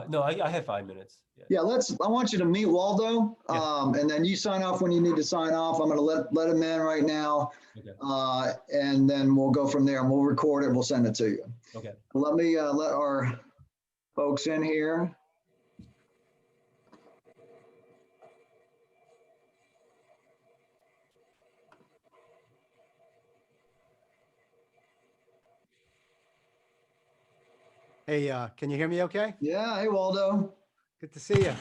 No, I have 5 minutes. Yeah, I want you to meet Waldo, and then you sign off when you need to sign off. I'm going to let him in right now, Okay. and then we'll go from there, and we'll record it. We'll send it to you. Okay. Let me let our folks in here. Hey, can you hear me okay? Yeah, hey Waldo. Good to see you.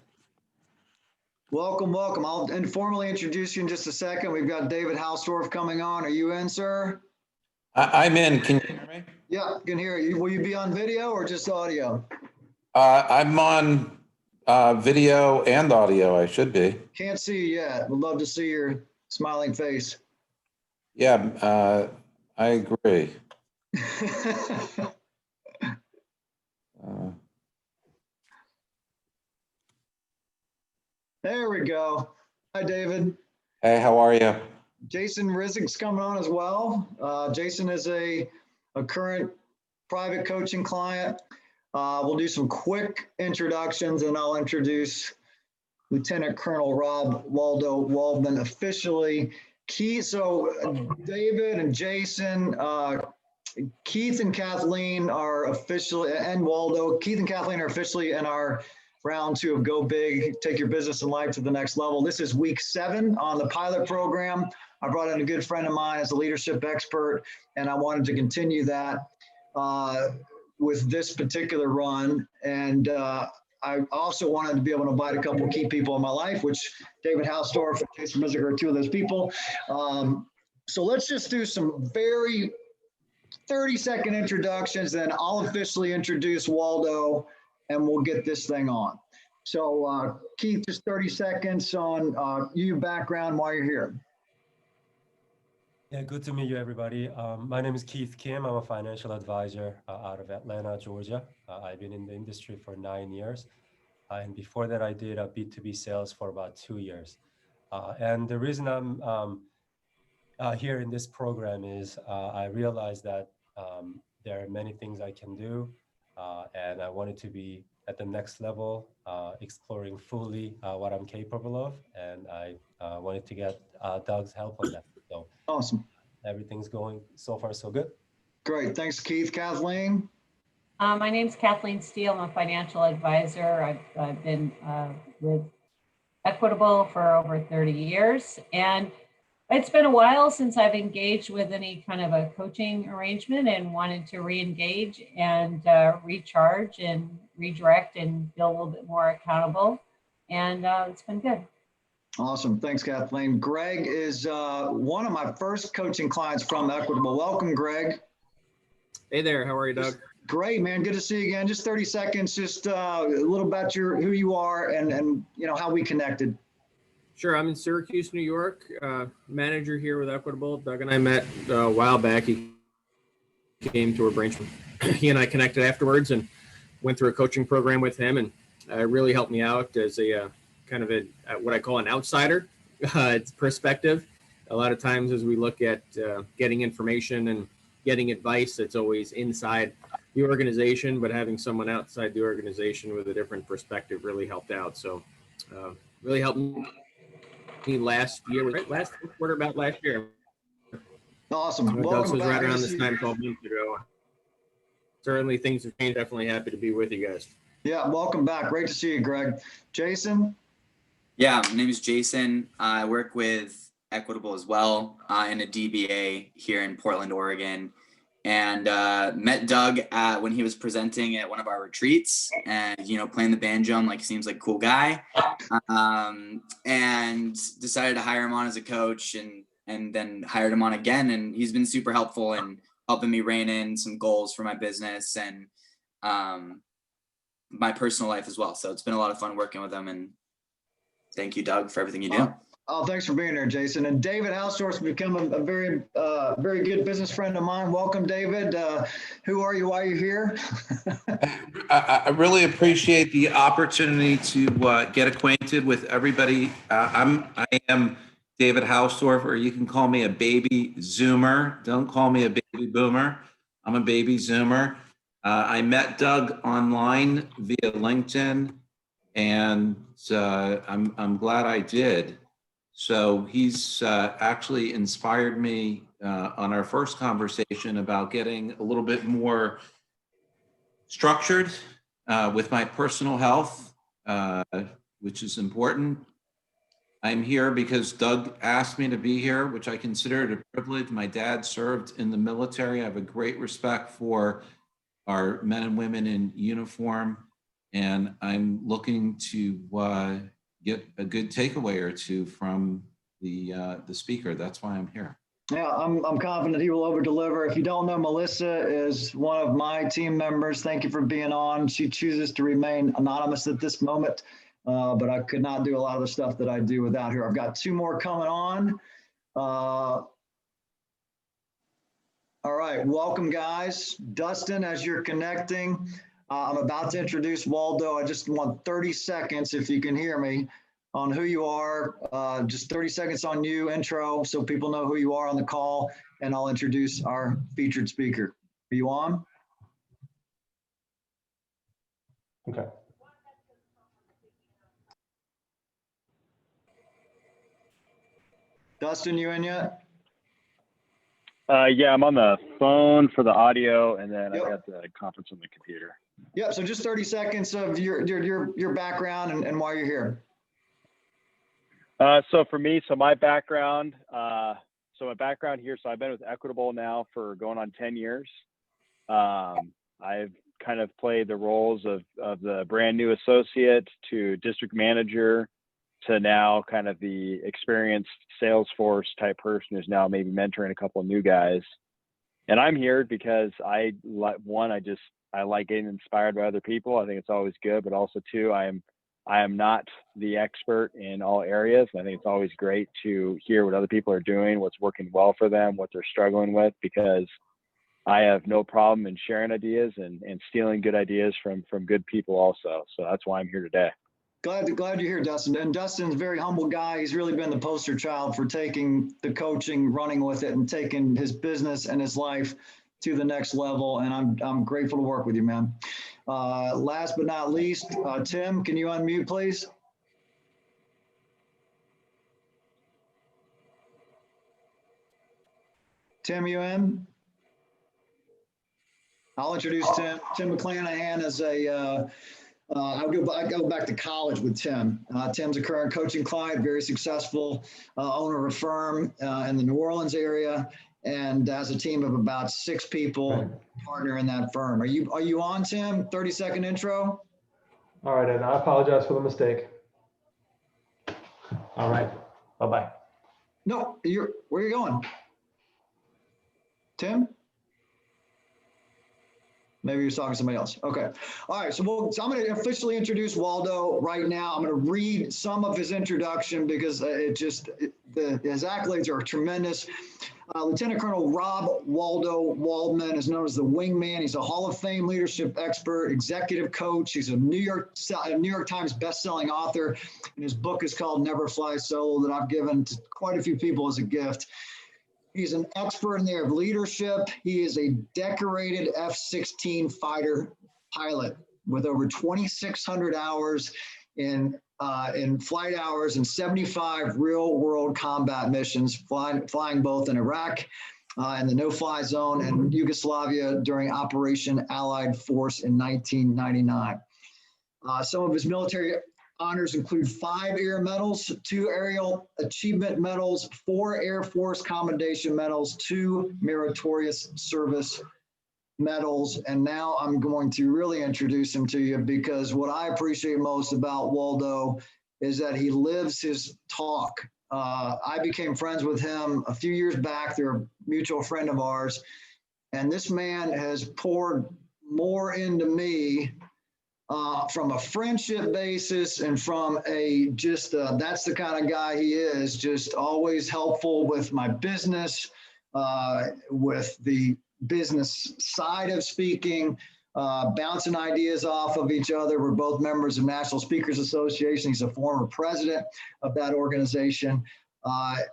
Welcome, welcome. I'll informally introduce you in just a second. We've got David Hausdorff coming on. Are you in, sir? I'm in. Can you hear me? Yeah, can hear you. Will you be on video or just audio? I'm on video and audio. I should be. Can't see you yet. Would love to see your smiling face. Yeah, I agree. There we go. Hi, David. Hey, how are you? Jason Rizik's coming on as well. Jason is a current private coaching client. We'll do some quick introductions and I'll introduce Lieutenant Colonel Rob Waldo Waldman officially. So David and Jason, Keith and Kathleen are officially, and Waldo, Keith and Kathleen are officially in our round 2 of Go Big, Take Your Business and Life to the Next Level. This is week 7 on the pilot program. I brought in a good friend of mine as a leadership expert, and I wanted to continue that with this particular run. And I also wanted to be able to invite a couple of key people in my life, which David Hausdorff and Jason Rizik are 2 of those people. So let's just do some very 30-second introductions, then I'll officially introduce Waldo and we'll get this thing on. So Keith, just 30 seconds on your background, why you're here. Yeah, good to meet you, everybody. My name is Keith Kim. I'm a financial advisor out of Atlanta, Georgia. I've been in the industry for 9 years. And before that, I did B2B sales for about 2 years. And the reason I'm here in this program is I realized that there are many things I can do. And I wanted to be at the next level, exploring fully what I'm capable of. And I wanted to get Doug's help on that. So awesome. Everything's going so far so good. Great. Thanks, Keith. Kathleen? My name's Kathleen Steele. I'm a financial advisor. I've been with Equitable for over 30 years. And it's been a while since I've engaged with any kind of a coaching arrangement and wanted to re-engage and recharge and redirect and feel a little bit more accountable. And it's been good. Awesome. Thanks, Kathleen. Greg is one of my first coaching clients from Equitable. Welcome, Greg. Hey there. How are you, Doug? Great, man. Good to see you again. Just 30 seconds, just a little about who you are and you know how we connected. Sure. I'm in Syracuse, New York, manager here with Equitable. Doug and I met a while back. He came to our branch. He and I connected afterwards and went through a coaching program with him, and really helped me out as a kind of what I call an outsider. It's perspective. A lot of times as we look at getting information and getting advice, it's always inside the organization, but having someone outside the organization with a different perspective really helped out. So really helped me last year, last quarter about last year. Awesome. This was right around this time 12 months ago. Certainly things have changed. Definitely happy to be with you guys. Yeah, welcome back. Great to see you, Greg. Jason? Yeah, my name is Jason. I work with Equitable as well in a DBA here in Portland, Oregon. And met Doug when he was presenting at one of our retreats and, you know, playing the banjo. He seems like a cool guy. And decided to hire him on as a coach and then hired him on again. And he's been super helpful in helping me rein in some goals for my business and my personal life as well. So it's been a lot of fun working with him. And thank you, Doug, for everything you do. Oh, thanks for being there, Jason. And David Hausdorff's become a very good business friend of mine. Welcome, David. Who are you? Why are you here? I really appreciate the opportunity to get acquainted with everybody. I am David Hausdorff, or you can call me a baby Zoomer. Don't call me a baby boomer. I'm a baby Zoomer. I met Doug online via LinkedIn, and I'm glad I did. So he's actually inspired me on our first conversation about getting a little bit more structured with my personal health, which is important. I'm here because Doug asked me to be here, which I consider it a privilege. My dad served in the military. I have a great respect for our men and women in uniform, and I'm looking to get a good takeaway or two from the speaker. That's why I'm here. Yeah, I'm confident he will over deliver. If you don't know, Melissa is one of my team members. Thank you for being on. She chooses to remain anonymous at this moment, but I could not do a lot of the stuff that I do without her. I've got two more coming on. All right, welcome guys. Dustin, as you're connecting, I'm about to introduce Waldo. I just want 30 seconds, if you can hear me, on who you are. Just 30 seconds on you, intro, so people know who you are on the call, and I'll introduce our featured speaker. Are you on? Okay. Dustin, you in yet? Yeah, I'm on the phone for the audio, and then Yep. I got the conference on the computer. Yep, so just 30 seconds of your background and why you're here. So for me, my background here, so I've been with Equitable now for going on 10 years. I've kind of played the roles of the brand new associate to district manager to now kind of the experienced Salesforce type person who's now maybe mentoring a couple of new guys. And I'm here because I like getting inspired by other people. I think it's always good, but also too, I am not the expert in all areas. I think it's always great to hear what other people are doing, what's working well for them, what they're struggling with, because I have no problem in sharing ideas and stealing good ideas from good people also. So that's why I'm here today. Glad you're here, Dustin. And Dustin's a very humble guy. He's really been the poster child for taking the coaching, running with it, and taking his business and his life to the next level. And I'm grateful to work with you, man. Last but not least, Tim, can you unmute, please? Tim, you in? I'll introduce Tim. Tim McClanahan is I go back to college with Tim. Tim's a current coaching client, very successful owner of a firm in the New Orleans area, and has a team of about 6 people partner in that firm. Are you on, Tim? 30-second intro. All right, and I apologize for the mistake. All right, bye-bye. No, where are you going? Tim? Maybe you're talking to somebody else. Okay. All right. So I'm going to officially introduce Waldo right now. I'm going to read some of his introduction because his accolades are tremendous. Lieutenant Colonel Rob Waldo Waldman is known as the Wingman. He's a Hall of Fame leadership expert, executive coach. He's a New York Times best-selling author, and his book is called Never Fly Solo, that I've given to quite a few people as a gift. He's an expert in the area of leadership. He is a decorated F-16 fighter pilot with over 2,600 hours in flight hours and 75 real-world combat missions, flying both in Iraq and the no-fly zone and Yugoslavia during Operation Allied Force in 1999. Some of his military honors include 5 Air Medals, 2 Aerial Achievement Medals, 4 Air Force Commendation Medals, 2 Meritorious Service Medals. And now I'm going to really introduce him to you, because what I appreciate most about Waldo is that he lives his talk. I became friends with him a few years back. They're a mutual friend of ours. And this man has poured more into me from a friendship basis and from that's the kind of guy he is, just always helpful with my business, with the business side of speaking, bouncing ideas off of each other. We're both members of National Speakers Association. He's a former president of that organization.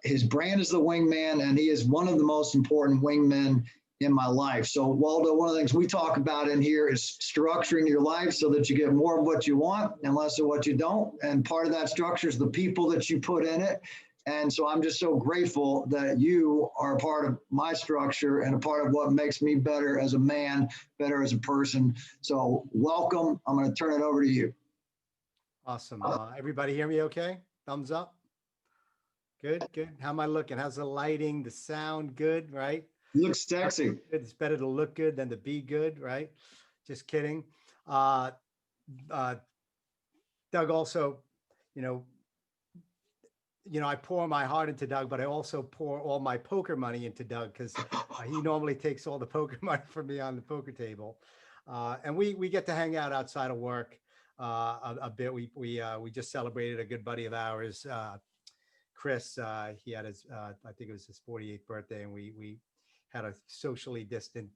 His brand is the Wingman, and he is one of the most important wingmen in my life. So Waldo, one of the things we talk about in here is structuring your life so that you get more of what you want and less of what you don't. And part of that structure is the people that you put in it. And so I'm just so grateful that you are a part of my structure and a part of what makes me better as a man, better as a person. So welcome. I'm going to turn it over to you. Awesome. Everybody hear me okay? Thumbs up. Good, good. How am I looking? How's the lighting, the sound? Good, right? You look sexy. It's better to look good than to be good, right? Just kidding. Uh, Doug also, you know, I pour my heart into Doug, but I also pour all my poker money into Doug because he normally takes all the poker money from me on the poker table. And we get to hang out outside of work a bit. We just celebrated a good buddy of ours, Chris. He had his, I think it was his 48th birthday, and we had a socially distant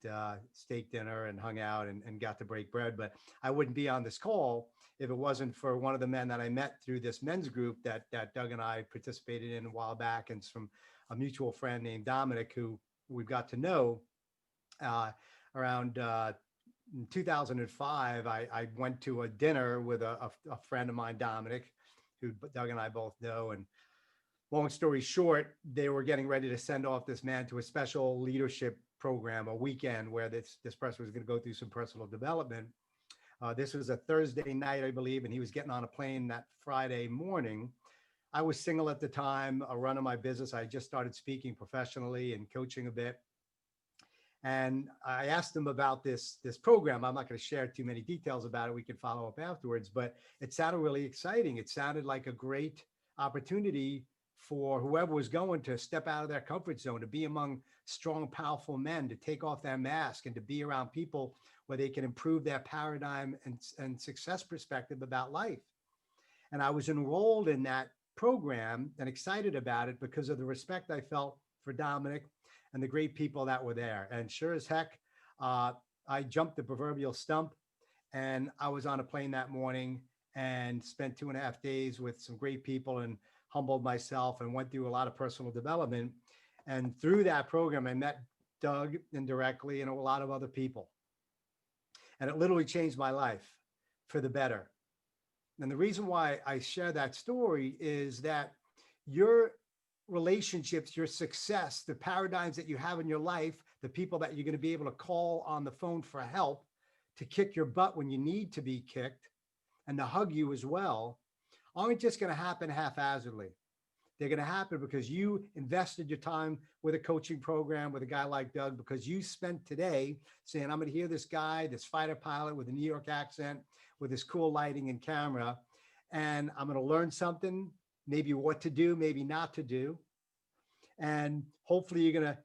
steak dinner and hung out and got to break bread. But I wouldn't be on this call if it wasn't for one of the men that I met through this men's group that Doug and I participated in a while back, and from a mutual friend named Dominic, who we've got to know around in 2005. I went to a dinner with a friend of mine, Dominic, who Doug and I both know. And long story short, they were getting ready to send off this man to a special leadership program, a weekend where this person was going to go through some personal development. This was a Thursday night, I believe, and he was getting on a plane that Friday morning. I was single at the time, running my business. I just started speaking professionally and coaching a bit. And I asked him about this program. I'm not going to share too many details about it. We can follow up afterwards, but it sounded really exciting. It sounded like a great opportunity for whoever was going to step out of their comfort zone, to be among strong, powerful men, to take off their mask and to be around people where they can improve their paradigm and success perspective about life. And I was enrolled in that program and excited about it because of the respect I felt for Dominic and the great people that were there. And sure as heck, I jumped the proverbial stump, and I was on a plane that morning and spent 2.5 days with some great people and humbled myself and went through a lot of personal development. And through that program, I met Doug indirectly and a lot of other people. And it literally changed my life for the better. And the reason why I share that story is that your relationships, your success, the paradigms that you have in your life, the people that you're going to be able to call on the phone for help, to kick your butt when you need to be kicked, and to hug you as well, aren't just going to happen haphazardly. They're going to happen because you invested your time with a coaching program with a guy like Doug, because you spent today saying, I'm going to hear this guy, this fighter pilot with a New York accent, with this cool lighting and camera, and I'm going to learn something, maybe what to do, maybe not to do. And hopefully you're going to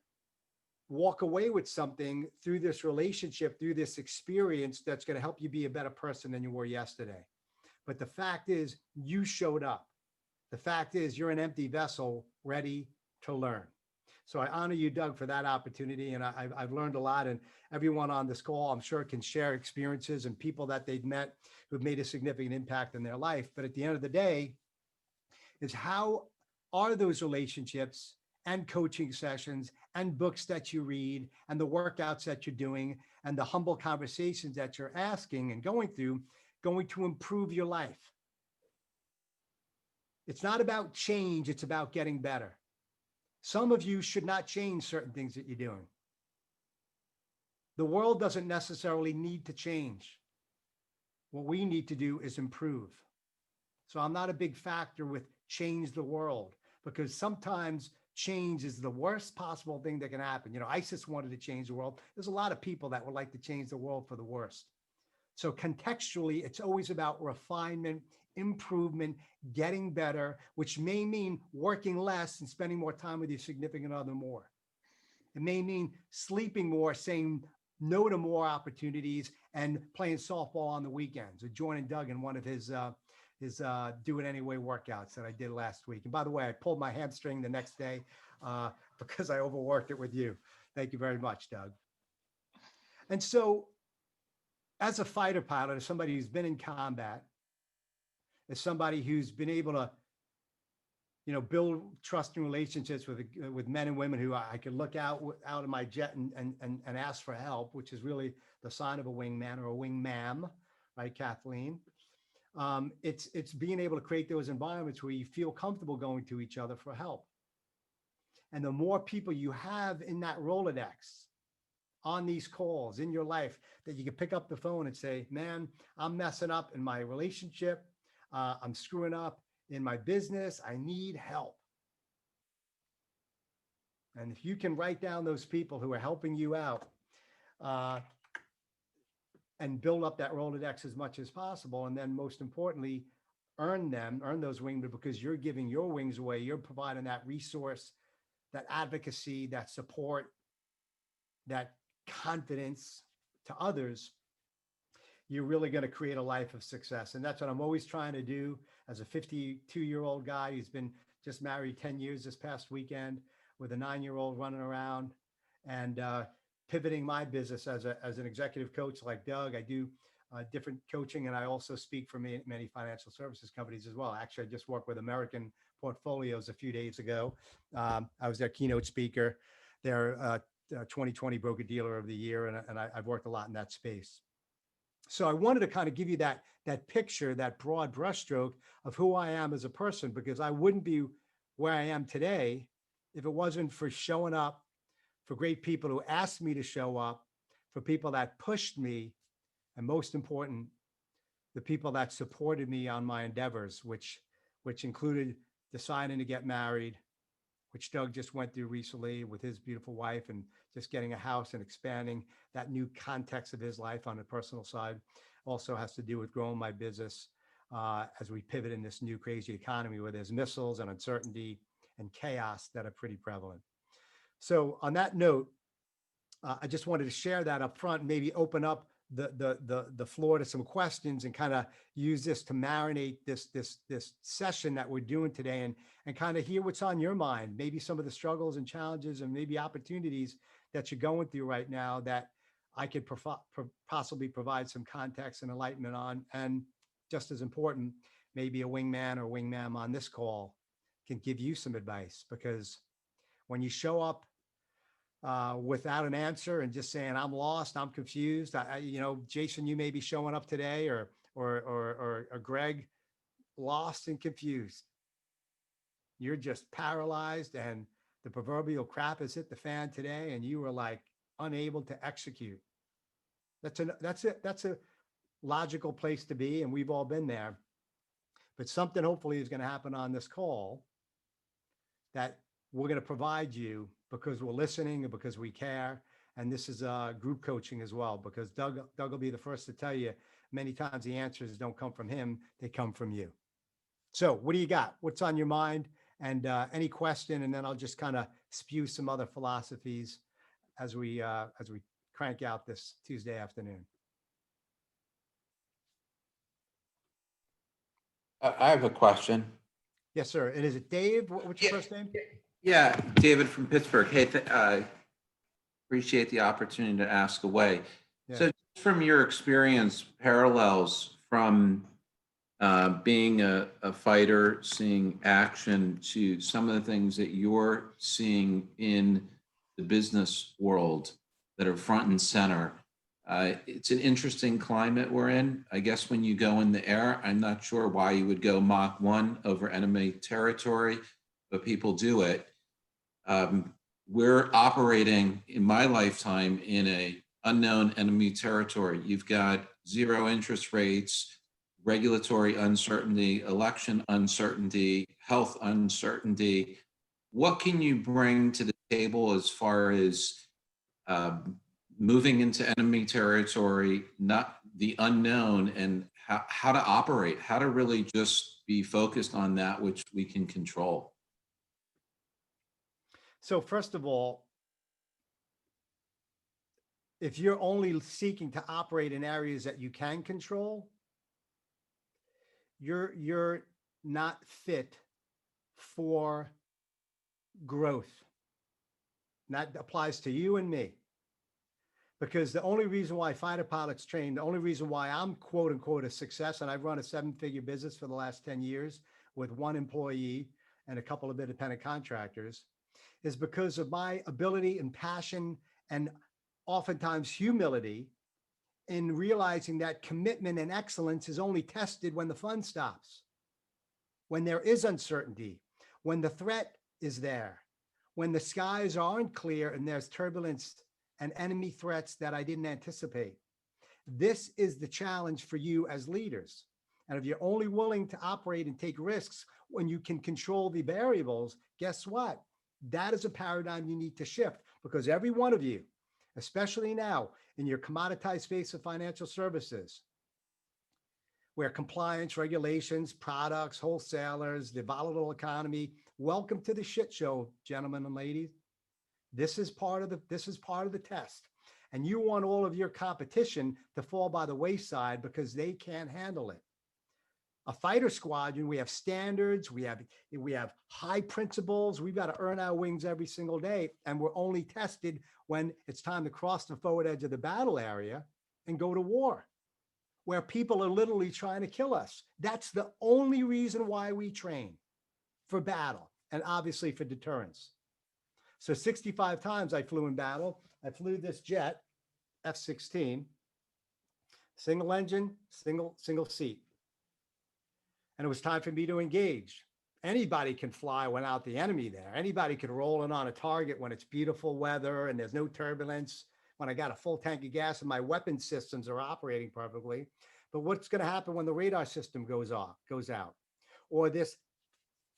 walk away with something through this relationship, through this experience, that's going to help you be a better person than you were yesterday. But the fact is, you showed up. The fact is, you're an empty vessel ready to learn. So I honor you, Doug, for that opportunity. And I've learned a lot. And everyone on this call, I'm sure, can share experiences and people that they've met who've made a significant impact in their life. But at the end of the day, is how are those relationships and coaching sessions and books that you read and the workouts that you're doing and the humble conversations that you're asking and going through going to improve your life? It's not about change, it's about getting better. Some of you should not change certain things that you're doing. The world doesn't necessarily need to change. What we need to do is improve. So I'm not a big factor with change the world, because sometimes change is the worst possible thing that can happen. You know, ISIS wanted to change the world. There's a lot of people that would like to change the world for the worst. So contextually, it's always about refinement, improvement, getting better, which may mean working less and spending more time with your significant other more. It may mean sleeping more, saying no to more opportunities, and playing softball on the weekends, or joining Doug in one of his do it anyway workouts that I did last week. And by the way, I pulled my hamstring the next day because I overworked it with you. Thank you very much, Doug. And so, as a fighter pilot, as somebody who's been in combat, as somebody who's been able to build trusting relationships with men and women who I could look out of my jet and ask for help, which is really the sign of a wingman or a wingmam, right, Kathleen? It's being able to create those environments where you feel comfortable going to each other for help. And the more people you have in that Rolodex, on these calls in your life, that you can pick up the phone and say, man, I'm messing up in my relationship. I'm screwing up in my business. I need help. And if you can write down those people who are helping you out, and build up that Rolodex as much as possible. And then most importantly, earn those wings, because you're giving your wings away. You're providing that resource, that advocacy, that support, that confidence to others. You're really going to create a life of success. And that's what I'm always trying to do as a 52-year-old guy who's been just married 10 years this past weekend, with a 9-year-old running around, and pivoting my business as an executive coach like Doug. I do different coaching, and I also speak for many financial services companies as well. Actually, I just worked with American Portfolios a few days ago. I was their keynote speaker, their 2020 Broker Dealer of the Year, and I've worked a lot in that space. So I wanted to kind of give you that picture, that broad brushstroke of who I am as a person, because I wouldn't be where I am today if it wasn't for showing up for great people who asked me to show up, for people that pushed me, and most important, the people that supported me on my endeavors, which included deciding to get married, which Doug just went through recently with his beautiful wife, and just getting a house and expanding that new context of his life on the personal side. Also has to do with growing my business as we pivot in this new crazy economy where there's missiles and uncertainty and chaos that are pretty prevalent. So on that note, I just wanted to share that up front, and maybe open up the floor to some questions, and kind of use this to marinate this session that we're doing today, and kind of hear what's on your mind, maybe some of the struggles and challenges and maybe opportunities that you're going through right now that I could possibly provide some context and enlightenment on. And just as important, maybe a wingman or wingmam on this call can give you some advice, because when you show up without an answer and just saying, I'm lost, I'm confused. Jason, you may be showing up today, or Greg, lost and confused. You're just paralyzed, and the proverbial crap has hit the fan today, and you were like unable to execute. That's a logical place to be, and we've all been there. But something hopefully is going to happen on this call that we're going to provide you, because we're listening and because we care. And this is group coaching as well, because Doug will be the first to tell you many times the answers don't come from him, they come from you. So what do you got? What's on your mind? And any question, and then I'll just kind of spew some other philosophies as we crank out this Tuesday afternoon. I have a question. Yes, sir. And is it Dave? What's your first name? Yeah, David from Pittsburgh. Hey, appreciate the opportunity to ask away. Yeah. So from your experience, parallels from being a fighter, seeing action, to some of the things that you're seeing in the business world that are front and center. It's an interesting climate we're in. I guess when you go in the air, I'm not sure why you would go Mach 1 over enemy territory, but people do it. We're operating in my lifetime in a unknown enemy territory. You've got zero interest rates, regulatory uncertainty, election uncertainty, health uncertainty. What can you bring to the table as far as moving into enemy territory, not the unknown, and how to operate, how to really just be focused on that which we can control? So first of all, if you're only seeking to operate in areas that you can control, you're not fit for growth. And that applies to you and me. Because the only reason why fighter pilots train, the only reason why I'm quote unquote a success, and I've run a 7-figure business for the last 10 years with one employee, and a couple of independent contractors, is because of my ability and passion and oftentimes humility in realizing that commitment and excellence is only tested when the fun stops, when there is uncertainty, when the threat is there, when the skies aren't clear and there's turbulence and enemy threats that I didn't anticipate. This is the challenge for you as leaders. And if you're only willing to operate and take risks when you can control the variables, guess what? That is a paradigm you need to shift, because every one of you, especially now in your commoditized space of financial services, where compliance, regulations, products, wholesalers, the volatile economy, welcome to the shit show, gentlemen and ladies. This is part of the test. And you want all of your competition to fall by the wayside because they can't handle it. A fighter squadron, we have standards, we have high principles, we've got to earn our wings every single day. And we're only tested when it's time to cross the forward edge of the battle area and go to war, where people are literally trying to kill us. That's the only reason why we train, for battle and obviously for deterrence. So 65 times I flew in battle. I flew this jet, F-16, single engine, single seat. And it was time for me to engage. Anybody can fly without the enemy there. Anybody can roll in on a target when it's beautiful weather and there's no turbulence, when I got a full tank of gas and my weapon systems are operating perfectly. But what's going to happen when the radar system goes out? Or this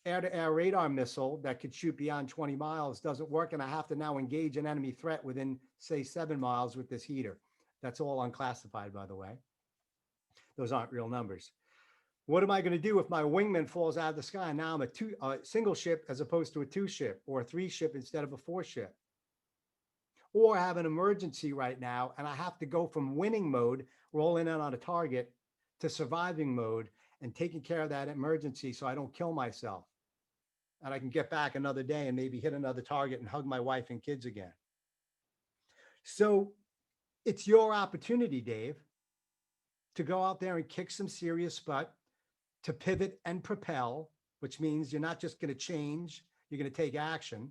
air-to-air radar missile that could shoot beyond 20 miles doesn't work, and I have to now engage an enemy threat within, say, 7 miles with this heater. That's all unclassified, by the way. Those aren't real numbers. What am I going to do if my wingman falls out of the sky? Now I'm a single ship as opposed to a 2-ship, or a 3-ship instead of a 4-ship. Or have an emergency right now, and I have to go from winning mode, rolling in on a target, to surviving mode and taking care of that emergency so I don't kill myself. And I can get back another day and maybe hit another target and hug my wife and kids again. So it's your opportunity, Dave, to go out there and kick some serious butt, to pivot and propel, which means you're not just going to change, you're going to take action.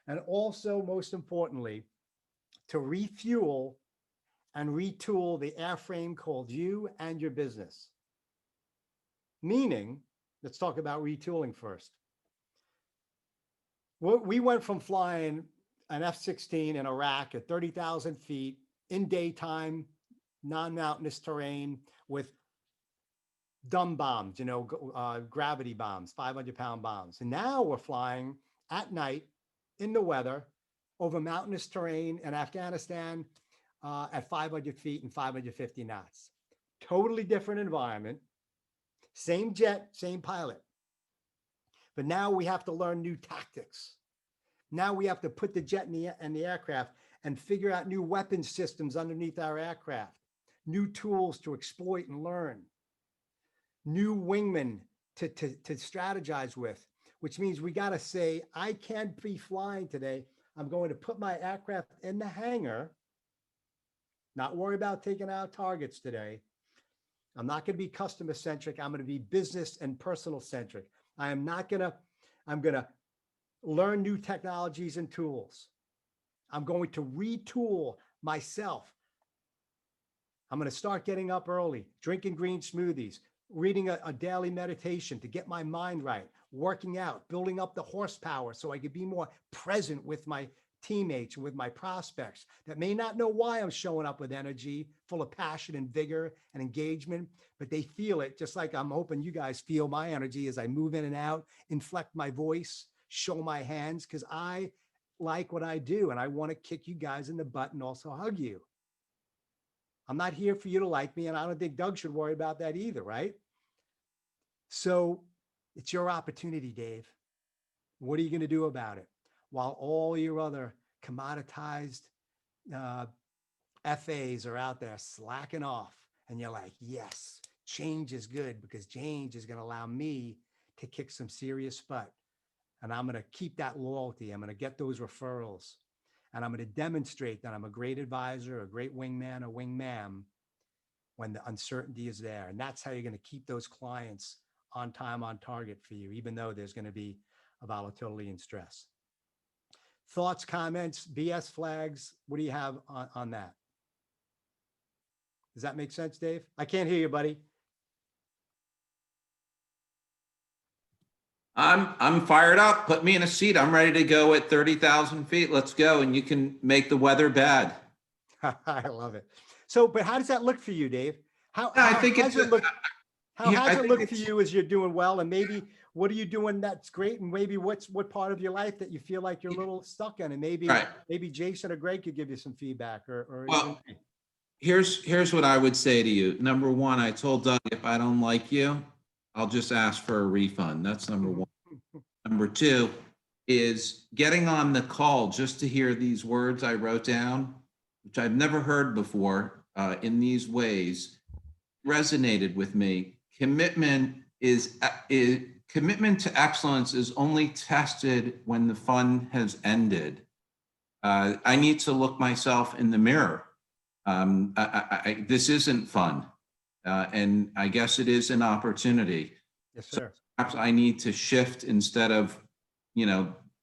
And also, most importantly, to refuel and retool the airframe called you and your business. Meaning, let's talk about retooling first. We went from flying an F-16 in Iraq at 30,000 feet in daytime, non-mountainous terrain with dumb bombs, gravity bombs, 500-pound bombs. And now we're flying at night in the weather over mountainous terrain in Afghanistan at 500 feet and 550 knots. Totally different environment. Same jet, same pilot. But now we have to learn new tactics. Now we have to put the jet in the aircraft and figure out new weapon systems underneath our aircraft, new tools to exploit and learn, new wingmen to strategize with, which means we got to say, I can't be flying today. I'm going to put my aircraft in the hangar, not worry about taking out targets today. I'm not going to be customer centric. I'm going to be business and personal centric. I'm going to learn new technologies and tools. I'm going to retool myself. I'm going to start getting up early, drinking green smoothies, reading a daily meditation to get my mind right, working out, building up the horsepower so I could be more present with my teammates, with my prospects that may not know why I'm showing up with energy, full of passion and vigor and engagement, but they feel it, just like I'm hoping you guys feel my energy as I move in and out, inflect my voice, show my hands, because I like what I do and I want to kick you guys in the butt and also hug you. I'm not here for you to like me, and I don't think Doug should worry about that either, right? So it's your opportunity, Dave. What are you going to do about it? While all your other commoditized FAs are out there slacking off, and you're like, yes, change is good because change is going to allow me to kick some serious butt. And I'm going to keep that loyalty. I'm going to get those referrals. And I'm going to demonstrate that I'm a great advisor, a great wingman, a wingmam when the uncertainty is there. And that's how you're going to keep those clients on time, on target for you, even though there's going to be a volatility and stress. Thoughts, comments, BS flags? What do you have on that? Does that make sense, Dave? I can't hear you, buddy. I'm fired up. Put me in a seat. I'm ready to go at 30,000 feet. Let's go. And you can make the weather bad. I love it. So, but how does that look for you, Dave? How I think has it look? How yeah, I has it think look for it's- you as you're doing well? And maybe what are you doing that's great? And maybe what part of your life that you feel like you're a little stuck in? And maybe Right. maybe Jason or Greg could give you some feedback or Well, here's what I would say to you. Number one, I told Doug, if I don't like you, I'll just ask for a refund. That's number one. Number two is getting on the call just to hear these words I wrote down, which I've never heard before in these ways, resonated with me. Commitment commitment to excellence is only tested when the fun has ended. I need to look myself in the mirror. This isn't fun, and I guess it is an opportunity. Yes, sir. Perhaps I need to shift instead of,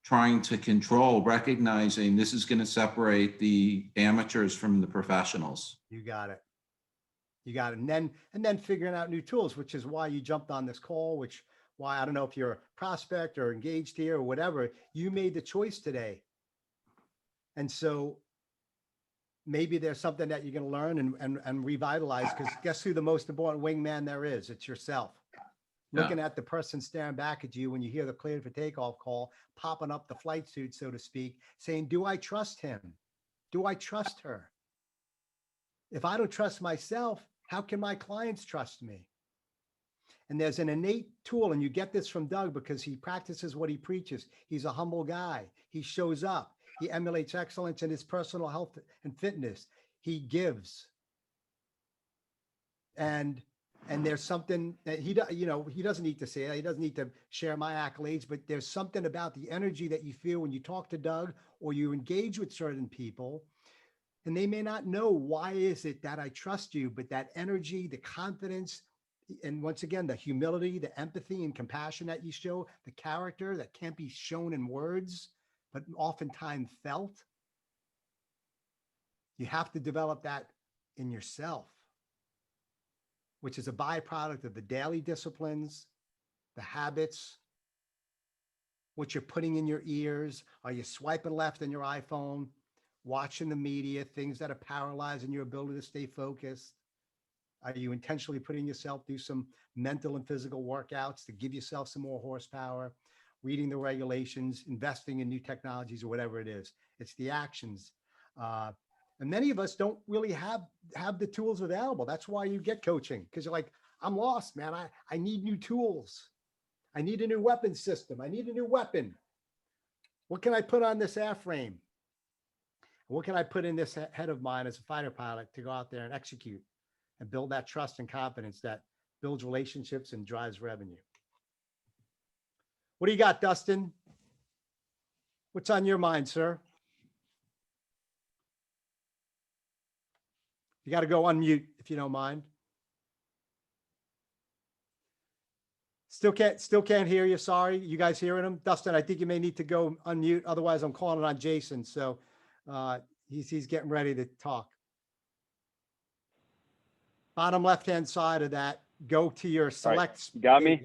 trying to control, recognizing this is going to separate the amateurs from the professionals. You got it. You got it. And then figuring out new tools, which is why you jumped on this call, why I don't know if you're a prospect or engaged here or whatever, you made the choice today. And so maybe there's something that you're going to learn and revitalize, because guess who the most important wingman there is? It's yourself. Yeah. Looking at the person staring back at you when you hear the cleared for takeoff call, popping up the flight suit, so to speak, saying, do I trust him? Do I trust her? If I don't trust myself, how can my clients trust me? And there's an innate tool, and you get this from Doug because he practices what he preaches. He's a humble guy. He shows up. He emulates excellence in his personal health and fitness. He gives. And there's something that he doesn't need to say that. He doesn't need to share my accolades, but there's something about the energy that you feel when you talk to Doug or you engage with certain people, and they may not know why is it that I trust you, but that energy, the confidence, and once again, the humility, the empathy and compassion that you show, the character that can't be shown in words, but oftentimes felt. You have to develop that in yourself, which is a byproduct of the daily disciplines, the habits, what you're putting in your ears. Are you swiping left on your iPhone, watching the media, things that are paralyzing your ability to stay focused? Are you intentionally putting yourself through some mental and physical workouts to give yourself some more horsepower, reading the regulations, investing in new technologies, or whatever it is? It's the actions. And many of us don't really have the tools available. That's why you get coaching, because you're like, I'm lost, man. I need new tools. I need a new weapon system. I need a new weapon. What can I put on this airframe? What can I put in this head of mine as a fighter pilot to go out there and execute and build that trust and confidence that builds relationships and drives revenue? What do you got, Dustin? What's on your mind, sir? You got to go unmute if you don't mind. Still can't hear you. Sorry. You guys hearing him? Dustin, I think you may need to go unmute. Otherwise, I'm calling it on Jason. So he's getting ready to talk. Bottom left-hand side of that, go to your select. Right. Got me?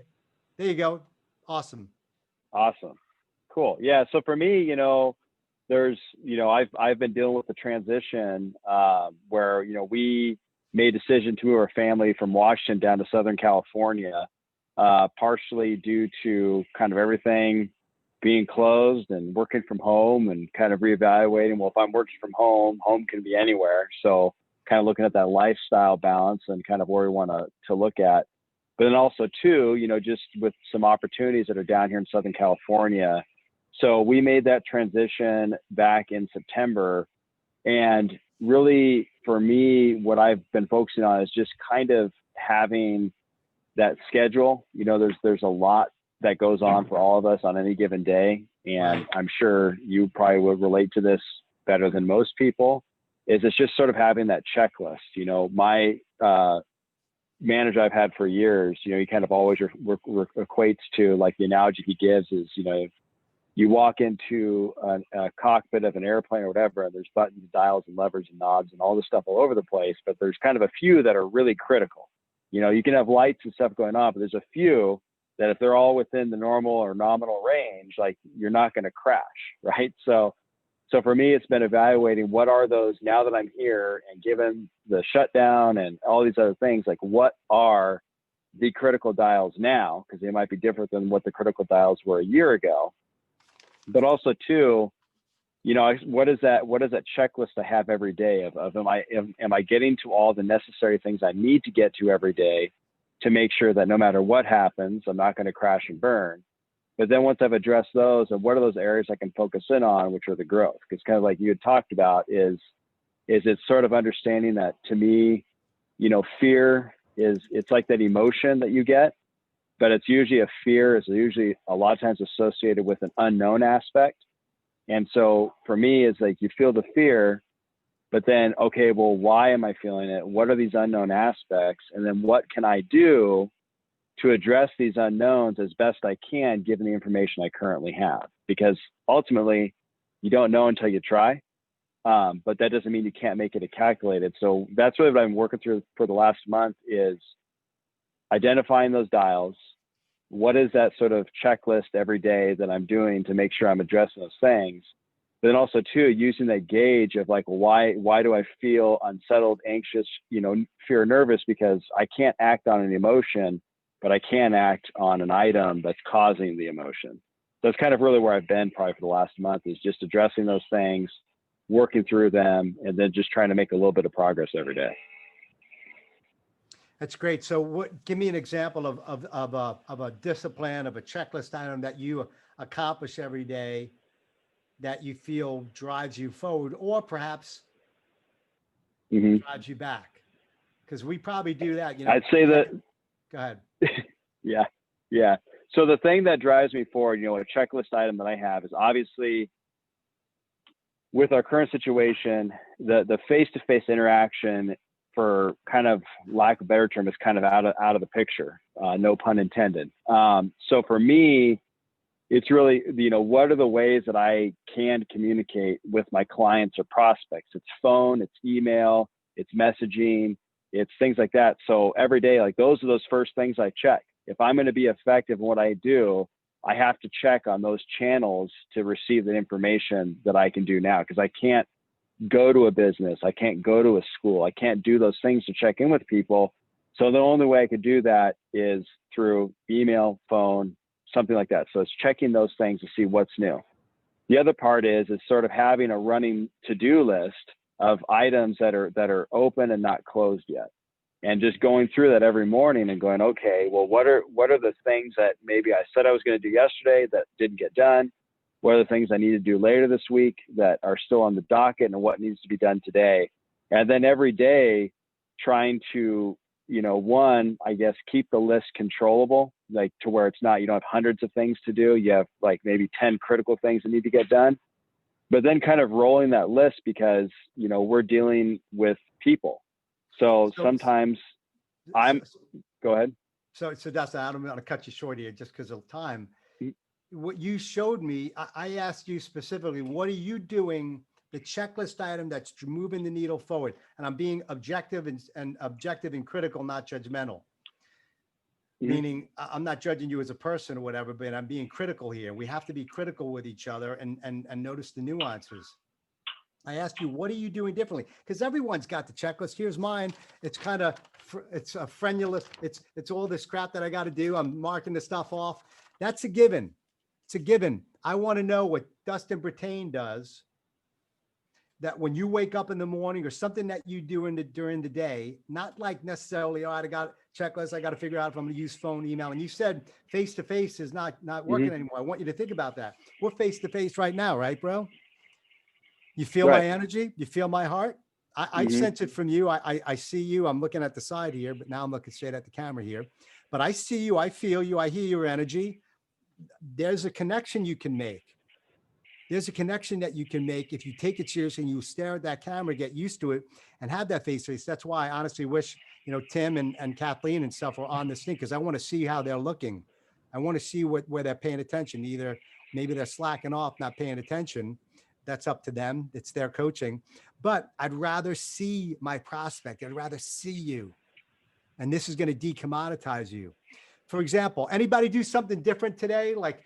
There you go. Awesome. Awesome. Cool. Yeah. So for me, there's, I've been dealing with the transition where, we made a decision to move our family from Washington down to Southern California, partially due to kind of everything being closed and working from home and kind of reevaluating, well, if I'm working from home, home can be anywhere. So kind of looking at that lifestyle balance and kind of where we want to look at. But then also too, just with some opportunities that are down here in Southern California. So we made that transition back in September. And really for me, what I've been focusing on is just kind of having that schedule. There's a lot that goes on for all of us on any given day. And I'm sure you probably would relate to this better than most people, is it's just sort of having that checklist. manager I've had for years, you know, he kind of always equates to, like, the analogy he gives is, you know, you walk into a cockpit of an airplane or whatever, and there's buttons, dials, and levers and knobs and all this stuff all over the place, but there's kind of a few that are really critical. You know, you can have lights and stuff going on, but there's a few that if they're all within the normal or nominal range, like, you're not going to crash, right? So for me, it's been evaluating what are those, now that I'm here and given the shutdown and all these other things, like, what are the critical dials now? Because they might be different than what the critical dials were a year ago. But also too, you know, what is that checklist I have every day of am I getting to all the necessary things I need to get to every day to make sure that no matter what happens, I'm not going to crash and burn. But then once I've addressed those, and what are those areas I can focus in on, which are the growth? Because kind of like you had talked about, is it's sort of understanding that, to me, you know, fear it's like that emotion that you get, but it's usually a fear is usually a lot of times associated with an unknown aspect. And so for me, it's like you feel the fear, but then, okay, well, why am I feeling it? What are these unknown aspects? And then what can I do to address these unknowns as best I can, given the information I currently have? Because ultimately, you don't know until you try. But that doesn't mean you can't make it a calculated. So that's really what I'm working through for the last month, is identifying those dials. What is that sort of checklist every day that I'm doing to make sure I'm addressing those things? But then also too, using that gauge of, like, why do I feel unsettled, anxious, you know, fear, nervous? Because I can't act on an emotion, but I can act on an item that's causing the emotion. So that's kind of really where I've been probably for the last month, is just addressing those things, working through them, and then just trying to make a little bit of progress every day. That's great. So give me an example of a discipline, of a checklist item that you accomplish every day that you feel drives you forward, or perhaps drives you back. Because we probably do that, you know. I'd say that. Go ahead. Yeah. So the thing that drives me forward, you know, a checklist item that I have is obviously, with our current situation, the face-to-face interaction, for kind of lack of a better term, is kind of out of the picture, no pun intended. So for me, it's really, you know, what are the ways that I can communicate with my clients or prospects? It's phone, it's email, it's messaging, it's things like that. So every day, like, those are those first things I check. If I'm going to be effective in what I do, I have to check on those channels to receive the information that I can do now, because I can't go to a business, I can't go to a school, I can't do those things to check in with people. So the only way I could do that is through email, phone, something like that. So it's checking those things to see what's new. The other part is sort of having a running to-do list of items that are open and not closed yet, and just going through that every morning and going, okay, well, what are the things that maybe I said I was going to do yesterday that didn't get done? What are the things I need to do later this week that are still on the docket, and what needs to be done today? And then every day trying to, you know, one, I guess, keep the list controllable, like, to where it's not, you don't have hundreds of things to do. You have, like, maybe 10 critical things that need to get done, but then kind of rolling that list, because, you know, we're dealing with people. So sometimes go ahead. So Dustin, I don't want to cut you short here just because of time. What you showed me, I asked you specifically, what are you doing, the checklist item that's moving the needle forward? And I'm being objective and objective and critical, not judgmental. Meaning I'm not judging you as a person or whatever, but I'm being critical here. We have to be critical with each other and notice the nuances. I asked you, what are you doing differently? Because everyone's got the checklist. Here's mine. It's kind of, it's a frenulous. It's all this crap that I got to do. I'm marking the stuff off. That's a given. It's a given. I want to know what Dustin Brattain does, that when you wake up in the morning, or something that you do during the day, not like necessarily, oh, I got a checklist, I got to figure out if I'm going to use phone, email. And you said face-to-face is not working anymore. I want you to think about that. We're face-to-face right now, right, bro? You feel my energy? You feel my heart? I sense it from you. I see you. I'm looking at the side here, but now I'm looking straight at the camera here. But I see you. I feel you. I hear your energy. There's a connection you can make. There's a connection that you can make if you take it seriously and you stare at that camera, get used to it, and have that face-to-face. That's why I honestly wish Tim and Kathleen and stuff are on this thing because I want to see how they're looking. I want to see where they're paying attention. Either maybe they're slacking off, not paying attention. That's up to them. It's their coaching. But I'd rather see my prospect. I'd rather see you. And this is going to decommoditize you. For example, anybody do something different today? Like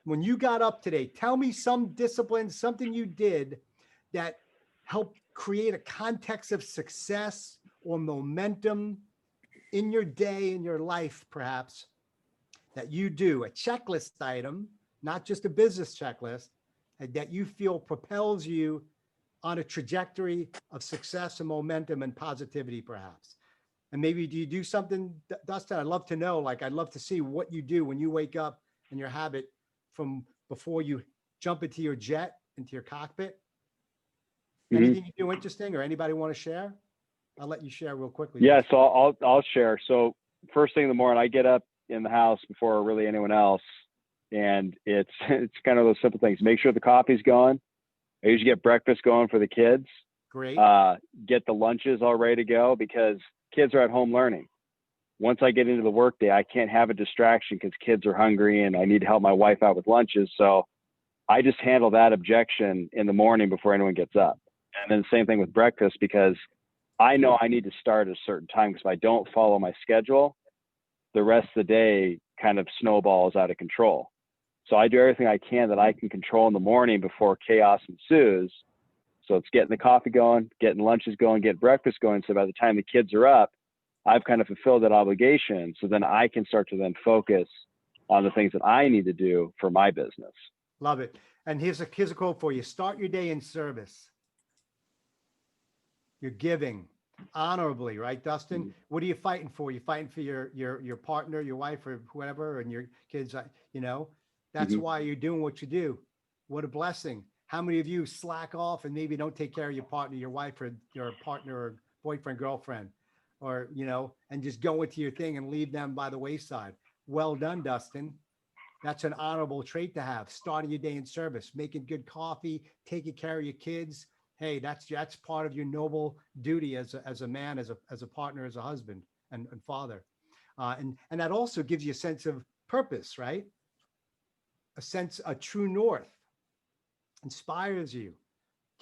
when you got up today, tell me some discipline, something you did that helped create a context of success or momentum in your day, in your life, perhaps, that you do, a checklist item, not just a business checklist, that you feel propels you on a trajectory of success and momentum and positivity, perhaps. And maybe do you do something, Dustin? I'd love to know, like, I'd love to see what you do when you wake up and your habit from before you jump into your jet, into your cockpit. Anything you do interesting, or anybody want to share? I'll let you share real quickly. Yeah, so I'll share. So first thing in the morning, I get up in the house before really anyone else, and it's kind of those simple things. Make sure the coffee's going. I usually get breakfast going for the kids. Great. Get the lunches all ready to go because kids are at home learning. Once I get into the workday, I can't have a distraction because kids are hungry and I need to help my wife out with lunches. So I just handle that objection in the morning before anyone gets up. And then the same thing with breakfast, because I know I need to start at a certain time, because if I don't follow my schedule, the rest of the day kind of snowballs out of control. So I do everything I can that I can control in the morning before chaos ensues. So it's getting the coffee going, getting lunches going, getting breakfast going. So by the time the kids are up, I've kind of fulfilled that obligation. So then I can start to then focus on the things that I need to do for my business. Love it. And here's a quote for you. Start your day in service. You're giving honorably, right, Dustin? Mm-hmm. What are you fighting for? You're fighting for your partner, your wife, or whoever, and your kids. That's why you're doing what you do. What a blessing. How many of you slack off and maybe don't take care of your partner, your wife, or your partner, or boyfriend, girlfriend, or, and just go into your thing and leave them by the wayside? Well done, Dustin. That's an honorable trait to have. Starting your day in service, making good coffee, taking care of your kids. Hey, that's part of your noble duty as a man, as a partner, as a husband and father. And that also gives you a sense of purpose, right? A true north. Inspires you.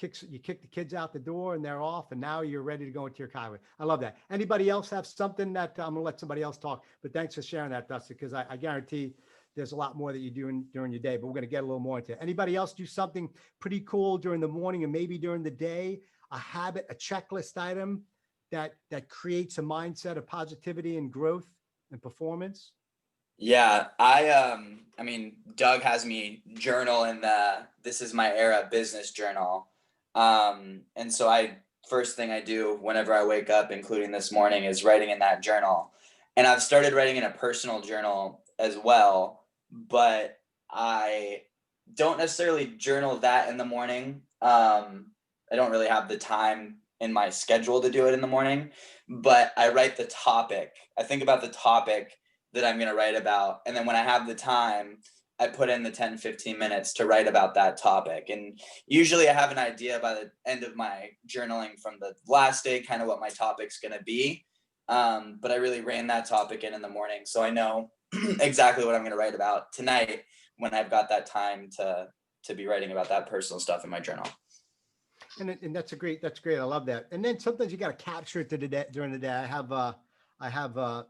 You kick the kids out the door and they're off, and now you're ready to go into your highway. I love that. Anybody else have something that I'm gonna let somebody else talk, but thanks for sharing that, Dustin, because I guarantee there's a lot more that you do during your day, but we're going to get a little more into it. Anybody else do something pretty cool during the morning and maybe during the day, a habit, a checklist item that creates a mindset of positivity and growth and performance? Yeah, I mean, Doug has me journal in the This Is My Era business journal. And so first thing I do whenever I wake up, including this morning, is writing in that journal. And I've started writing in a personal journal as well, but I don't necessarily journal that in the morning. I don't really have the time in my schedule to do it in the morning, but I write the topic. I think about the topic that I'm going to write about. And then when I have the time, I put in the 10, 15 minutes to write about that topic. And usually I have an idea by the end of my journaling from the last day, kind of what my topic's going to be. But I really ran that topic in the morning. So I know exactly what I'm going to write about tonight when I've got that time to be writing about that personal stuff in my journal. And that's great. I love that. And then sometimes you got to capture it during the day. I have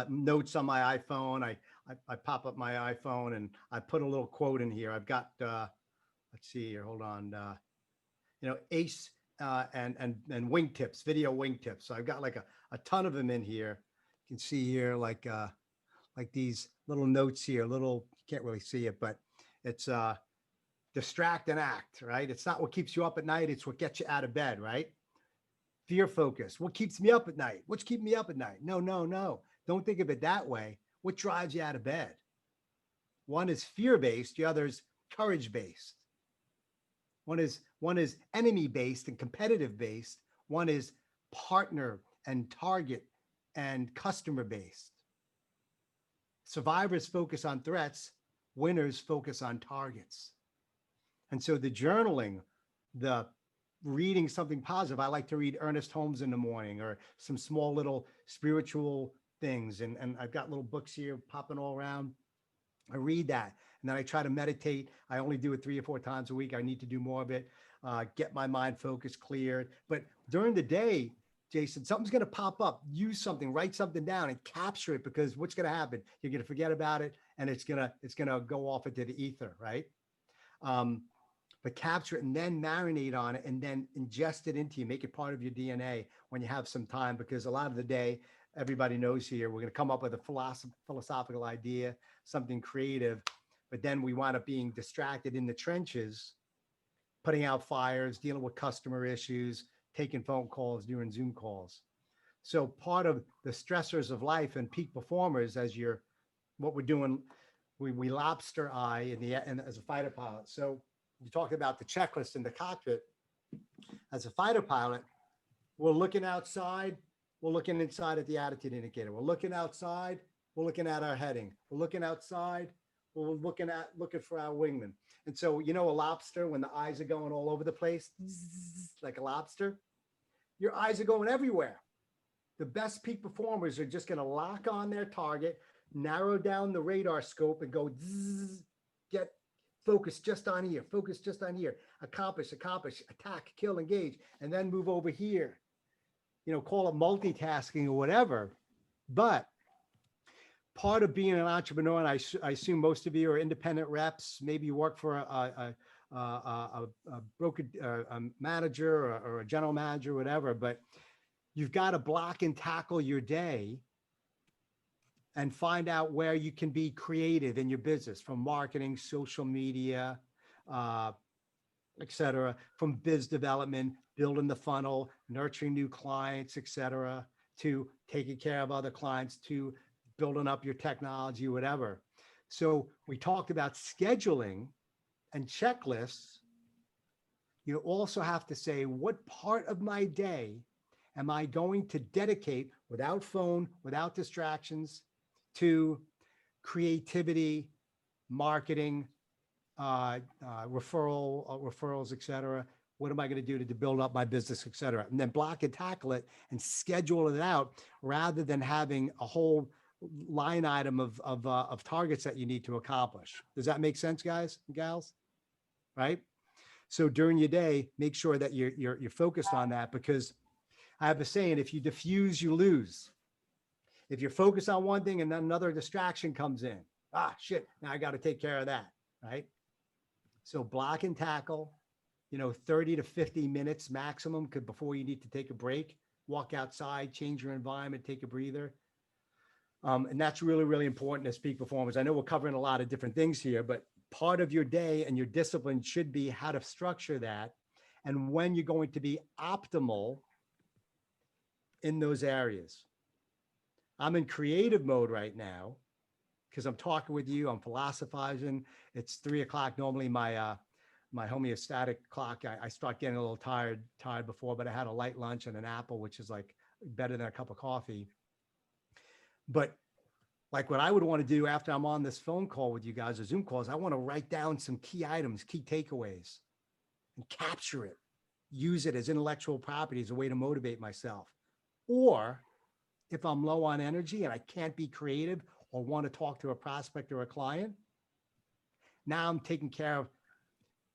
notes on my iPhone. I pop up my iPhone and I put a little quote in here. I've got, let's see here, hold on. ACE and wingtips, video wingtips. So I've got like a ton of them in here. You can see here, like these little notes here, you can't really see it, but it's distract and act, right? It's not what keeps you up at night. It's what gets you out of bed, right? Fear focus. What keeps me up at night? What's keeping me up at night? No. Don't think of it that way. What drives you out of bed? One is fear-based. The other is courage-based. One is enemy-based and competitive-based. One is partner and target and customer-based. Survivors focus on threats. Winners focus on targets. And so the journaling, the reading something positive. I like to read Ernest Holmes in the morning, or some small little spiritual things. And I've got little books here popping all around. I read that, and then I try to meditate. I only do it 3 or 4 times a week. I need to do more of it, get my mind focused, cleared. But during the day, Jason, something's going to pop up. Use something, write something down, and capture it, because what's going to happen? You're going to forget about it, and it's going to go off into the ether, right? But capture it and then marinate on it, and then ingest it into you. Make it part of your DNA when you have some time, because a lot of the day, everybody knows here, we're going to come up with a philosophical idea, something creative, but then we wind up being distracted in the trenches, putting out fires, dealing with customer issues, taking phone calls, doing Zoom calls. So part of the stressors of life and peak performers, what we're doing, we lobster eye and as a fighter pilot. So you talked about the checklist in the cockpit. As a fighter pilot, we're looking outside, we're looking inside at the attitude indicator. We're looking outside, we're looking at our heading. We're looking outside, we're looking for our wingman. And so, a lobster, when the eyes are going all over the place, like a lobster, your eyes are going everywhere. The best peak performers are just going to lock on their target, narrow down the radar scope, and go get focus just on here, accomplish, attack, kill, engage, and then move over here. Call it multitasking or whatever. But part of being an entrepreneur, and I assume most of you are independent reps, maybe you work for a broker, a manager, or a general manager, whatever, but you've got to block and tackle your day and find out where you can be creative in your business, from marketing, social media, et cetera, from biz development, building the funnel, nurturing new clients, et cetera, to taking care of other clients, to building up your technology, whatever. So we talked about scheduling and checklists. You also have to say, what part of my day am I going to dedicate, without phone, without distractions, to creativity, marketing, referrals, et cetera. What am I going to do to build up my business, et cetera? And then block and tackle it and schedule it out, rather than having a whole line item of targets that you need to accomplish. Does that make sense, guys and gals? Right? So during your day, make sure that you're focused on that, because I have a saying, if you diffuse, you lose. If you're focused on one thing and then another distraction comes in, shit, now I got to take care of that, right? So block and tackle, 30 to 50 minutes maximum before you need to take a break, walk outside, change your environment, take a breather. And that's really, really important as peak performers. I know we're covering a lot of different things here, but part of your day and your discipline should be how to structure that and when you're going to be optimal in those areas. I'm in creative mode right now because I'm talking with you, I'm philosophizing. It's 3:00. Normally my homeostatic clock, I start getting a little tired before, but I had a light lunch and an apple, which is like better than a cup of coffee. But like what I would want to do after I'm on this phone call with you guys or Zoom calls, I want to write down some key items, key takeaways, and capture it, use it as intellectual property, as a way to motivate myself. Or if I'm low on energy and I can't be creative or want to talk to a prospect or a client, now I'm taking care of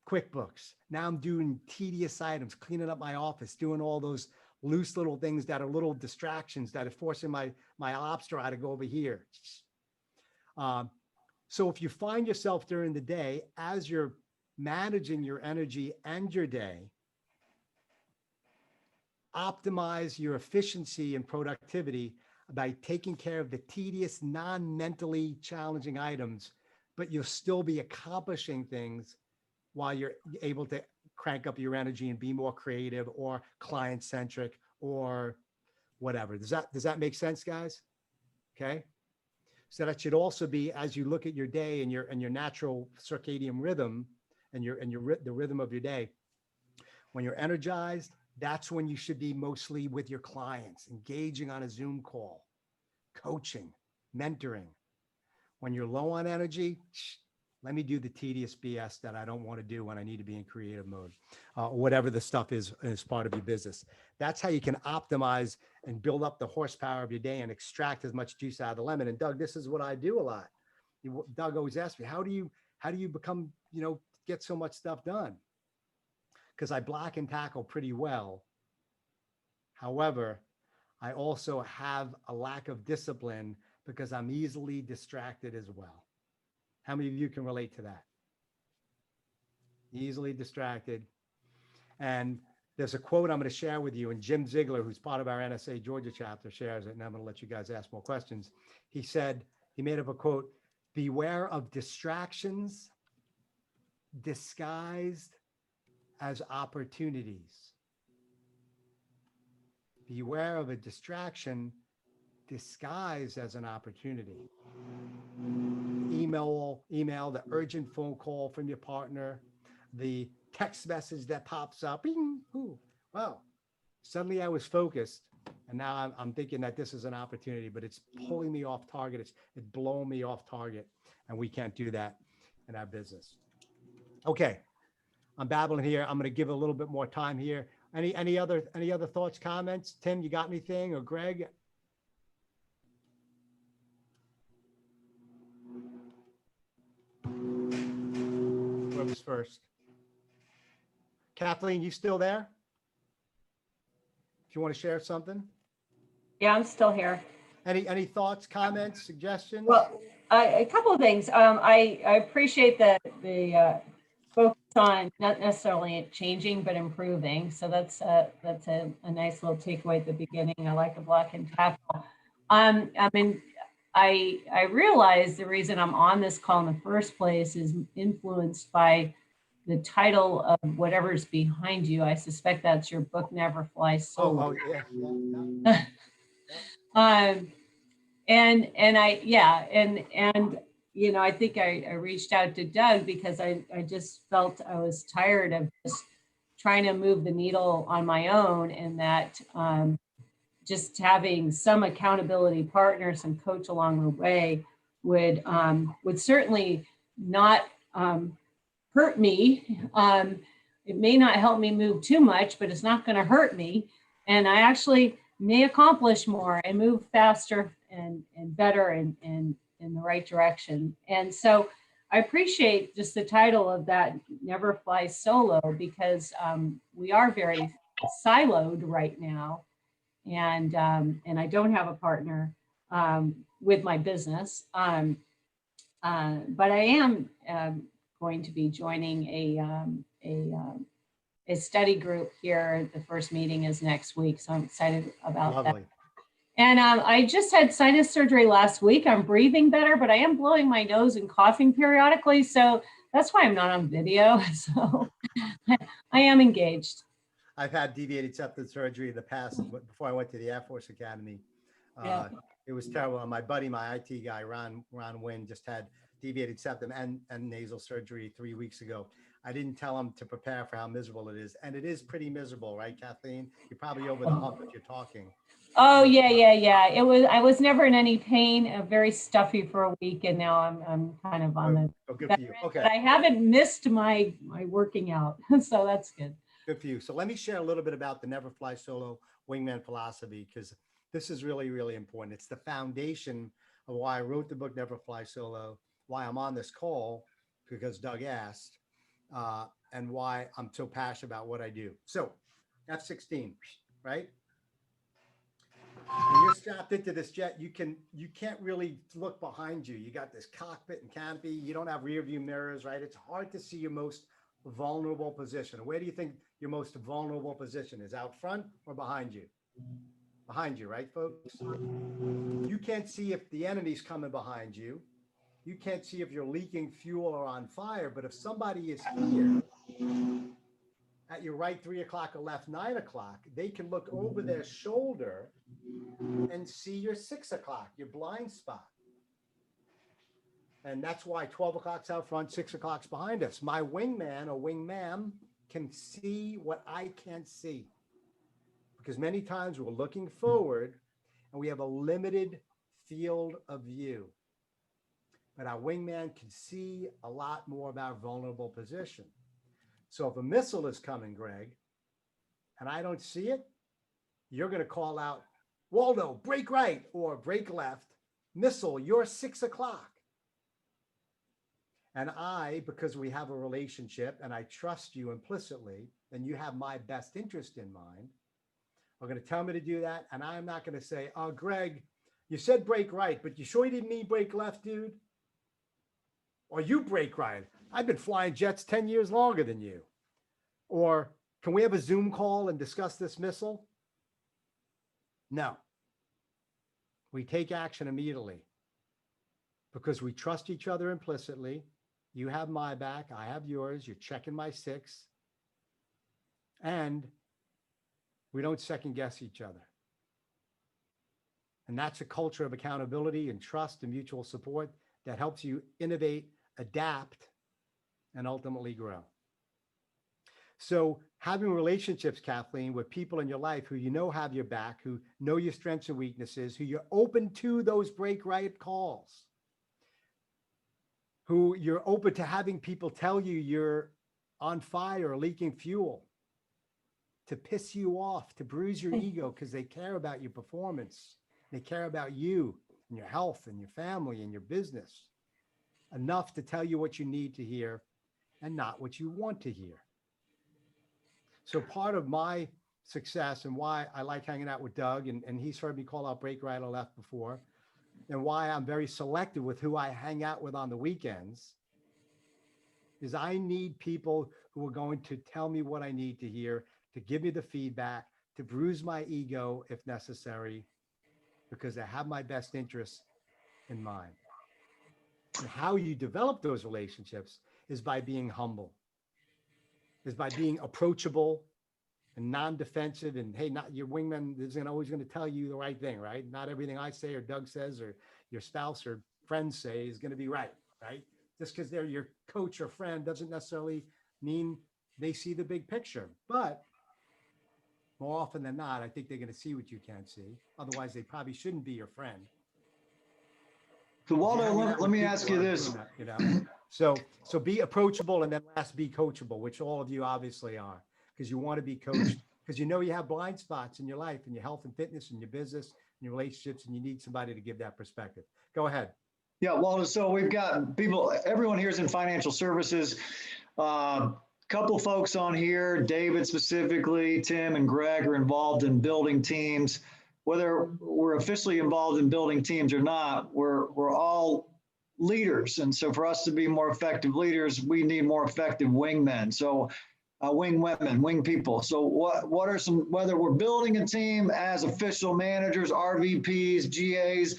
QuickBooks. Now I'm doing tedious items, cleaning up my office, doing all those loose little things that are little distractions that are forcing my lobster eye to go over here. So if you find yourself during the day, as you're managing your energy and your day, optimize your efficiency and productivity by taking care of the tedious, non-mentally challenging items, but you'll still be accomplishing things while you're able to crank up your energy and be more creative or client-centric or whatever. Does that make sense, guys? Okay. So that should also be, as you look at your day and your natural circadian rhythm and the rhythm of your day, when you're energized, that's when you should be mostly with your clients, engaging on a Zoom call, coaching, mentoring. When you're low on energy, Let me do the tedious BS that I don't want to do when I need to be in creative mode, or whatever the stuff is as part of your business. That's how you can optimize and build up the horsepower of your day and extract as much juice out of the lemon. And Doug, this is what I do a lot. Doug always asks me, how do you become, get so much stuff done? Because I block and tackle pretty well. However, I also have a lack of discipline because I'm easily distracted as well. How many of you can relate to that? Easily distracted. And there's a quote I'm going to share with you, and Jim Ziegler, who's part of our NSA Georgia chapter, shares it, and I'm going to let you guys ask more questions. He said, he made up a quote, beware of distractions disguised as opportunities. Beware of a distraction disguised as an opportunity. Email, the urgent phone call from your partner, the text message that pops up. Bing, ooh, wow. Suddenly I was focused, and now I'm thinking that this is an opportunity, but it's pulling me off target. It's blowing me off target, and we can't do that in our business. Okay, I'm babbling here. I'm going to give a little bit more time here. Any other thoughts, comments? Tim, you got anything? Or Greg? Whoever's first. Kathleen, you still there? If you want to share something. Yeah, I'm still here. Any thoughts, comments, suggestions? Well, a couple of things. I appreciate the focus on not necessarily changing, but improving. So that's a nice little takeaway at the beginning. I like the block and tackle. I mean, I realize the reason I'm on this call in the first place is influenced by the title of whatever's behind you. I suspect that's your book, Never Fly Solo. Oh yeah. I think I reached out to Doug because I just felt I was tired of just trying to move the needle on my own, and that just having some accountability partner, some coach along the way would certainly not hurt me. It may not help me move too much, but it's not going to hurt me. And I actually may accomplish more and move faster and better and in the right direction. And so I appreciate just the title of that, Never Fly Solo, because we are very siloed right now. And I don't have a partner with my business. But I am going to be joining a study group here. The first meeting is next week, so I'm excited about Lovely. that. And I just had sinus surgery last week. I'm breathing better, but I am blowing my nose and coughing periodically. So that's why I'm not on video. So I am engaged. I've had deviated septum surgery in the past before I went to the Air Force Academy. Yeah. It was terrible. My buddy, my IT guy, Ron Wynn, just had deviated septum and nasal surgery 3 weeks ago. I didn't tell him to prepare for how miserable it is. And it is pretty miserable, right, Kathleen? You're probably over the hump if you're talking. Oh, yeah. I was never in any pain, very stuffy for a week. And now I'm kind of on the good for you. Okay. But I haven't missed my working out. So that's good. Good for you. So let me share a little bit about the Never Fly Solo Wingman philosophy, because this is really, really important. It's the foundation of why I wrote the book, Never Fly Solo, why I'm on this call, because Doug asked, and why I'm so passionate about what I do. So F-16, right? When you're strapped into this jet, you can't really look behind you. You got this cockpit and canopy. You don't have rear view mirrors, right? It's hard to see your most vulnerable position. Where do you think your most vulnerable position is? Out front or behind you? Behind you, right, folks? You can't see if the enemy's coming behind you. You can't see if you're leaking fuel or on fire, but if somebody is here at your right 3 o'clock or left 9 o'clock, they can look over their shoulder and see your 6 o'clock, your blind spot. And that's why 12 o'clock's out front, 6 o'clock's behind us. My wingman or wingmam can see what I can't see. Because many times we're looking forward and we have a limited field of view. but our wingman can see a lot more of our vulnerable position. So if a missile is coming, Greg, and I don't see it, you're going to call out, Waldo, break right or break left. Missile, you're 6 o'clock. And I, because we have a relationship and I trust you implicitly, and you have my best interest in mind, are going to tell me to do that. And I'm not going to say, oh, Greg, you said break right, but you sure you didn't mean break left, dude? Or you break right. I've been flying jets 10 years longer than you. Or can we have a Zoom call and discuss this missile? No. We take action immediately because we trust each other implicitly. You have my back, I have yours, you're checking my 6. And we don't second guess each other. And that's a culture of accountability and trust and mutual support that helps you innovate, adapt, and ultimately grow. So having relationships, Kathleen, with people in your life who you know have your back, who know your strengths and weaknesses, who you're open to those break right calls, who you're open to having people tell you you're on fire, leaking fuel, to piss you off, to bruise your ego because they care about your performance. They care about you and your health and your family and your business enough to tell you what you need to hear and not what you want to hear. So part of my success and why I like hanging out with Doug, and he's heard me call out break right or left before, and why I'm very selective with who I hang out with on the weekends, is I need people who are going to tell me what I need to hear, to give me the feedback, to bruise my ego if necessary, because they have my best interests in mind. And how you develop those relationships is by being humble, is by being approachable and non-defensive. And hey, not your wingman isn't always going to tell you the right thing, right? Not everything I say or Doug says or your spouse or friends say is going to be right? Just because they're your coach or friend doesn't necessarily mean they see the big picture. But more often than not, I think they're going to see what you can't see. Otherwise, they probably shouldn't be your friend. So Waldo, let me ask you this. That, you know? So be approachable, and then last, be coachable, which all of you obviously are, because you want to be coached, because you know you have blind spots in your life and your health and fitness and your business and your relationships, and you need somebody to give that perspective. Go ahead. Yeah, Waldo, so we've got people, everyone here is in financial services. Couple folks on here, David specifically, Tim and Greg are involved in building teams. Whether we're officially involved in building teams or not, we're all leaders. And so for us to be more effective leaders, we need more effective wingmen. So wing women, wing people. So what are some, whether we're building a team as official managers, RVPs, GAs,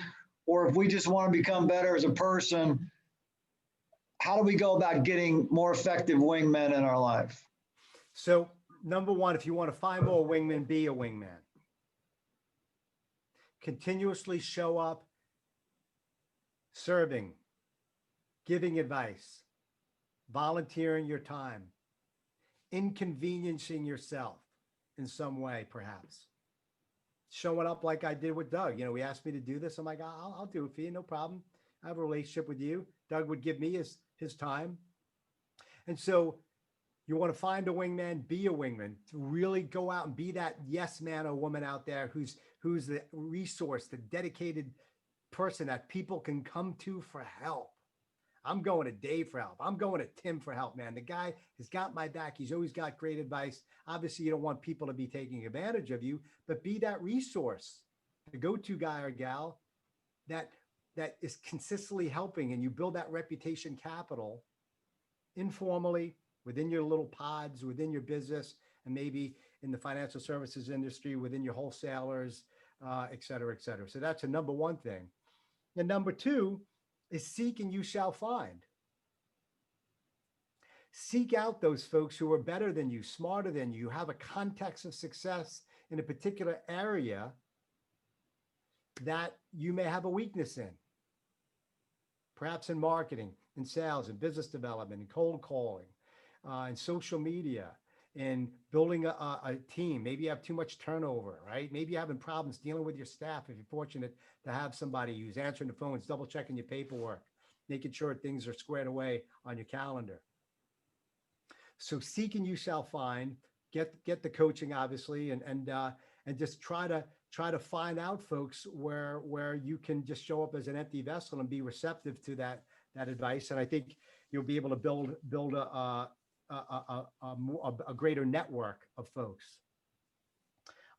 or if we just want to become better as a person, how do we go about getting more effective wingmen in our life? So number one, if you want to find more wingmen, be a wingman. Continuously show up, serving, giving advice, volunteering your time, inconveniencing yourself in some way, perhaps. Showing up like I did with Doug. You know, he asked me to do this. I'm like, I'll do it for you. No problem. I have a relationship with you. Doug would give me his time. And so you want to find a wingman, be a wingman, to really go out and be that yes man or woman out there who's the resource, the dedicated person that people can come to for help. I'm going to Dave for help. I'm going to Tim for help, man. The guy has got my back. He's always got great advice. Obviously, you don't want people to be taking advantage of you, but be that resource, the go-to guy or gal that is consistently helping, and you build that reputation capital informally within your little pods, within your business, and maybe in the financial services industry, within your wholesalers, et cetera, et cetera. So that's a number one thing. And number two is seek and you shall find. Seek out those folks who are better than you, smarter than you, have a context of success in a particular area that you may have a weakness in. Perhaps in marketing, in sales, in business development, in cold calling, in social media, in building a team. Maybe you have too much turnover, right? Maybe you're having problems dealing with your staff if you're fortunate to have somebody who's answering the phones, double checking your paperwork, making sure things are squared away on your calendar. So seek and you shall find. Get the coaching, obviously, and just try to find out, folks, where you can just show up as an empty vessel and be receptive to that advice. And I think you'll be able to build a greater network of folks.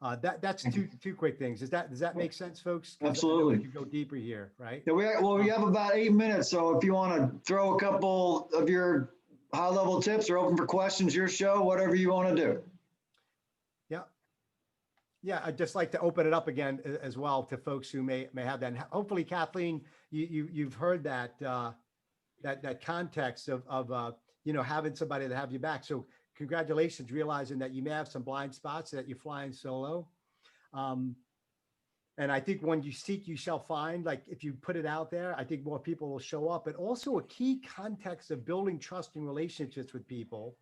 That's two quick things. Does that make sense, folks? 'Cause Absolutely. I know we could go deeper here, right? Yeah, we have about 8 minutes, so if you want to throw a couple of your high-level tips or open for questions, your show, whatever you want to do. Yeah, I'd just like to open it up again as well to folks who may have that. And hopefully, Kathleen, you've heard that that context of having somebody to have you back. So congratulations, realizing that you may have some blind spots, that you're flying solo. And I think when you seek, you shall find. Like if you put it out there, I think more people will show up. But also a key context of building trusting relationships with people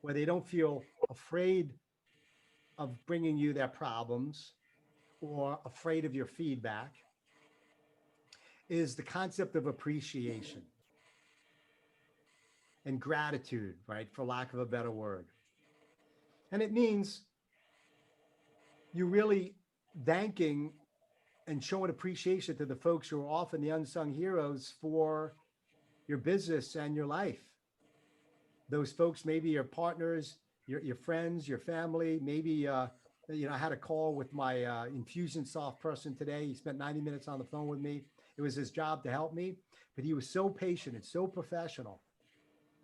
where they don't feel afraid of bringing you their problems or afraid of your feedback is the concept of appreciation and gratitude, right? For lack of a better word. And it means you really thanking and showing appreciation to the folks who are often the unsung heroes for your business and your life. Those folks, maybe your partners, your friends, your family, maybe, I had a call with my Infusionsoft person today. He spent 90 minutes on the phone with me. It was his job to help me, but he was so patient and so professional.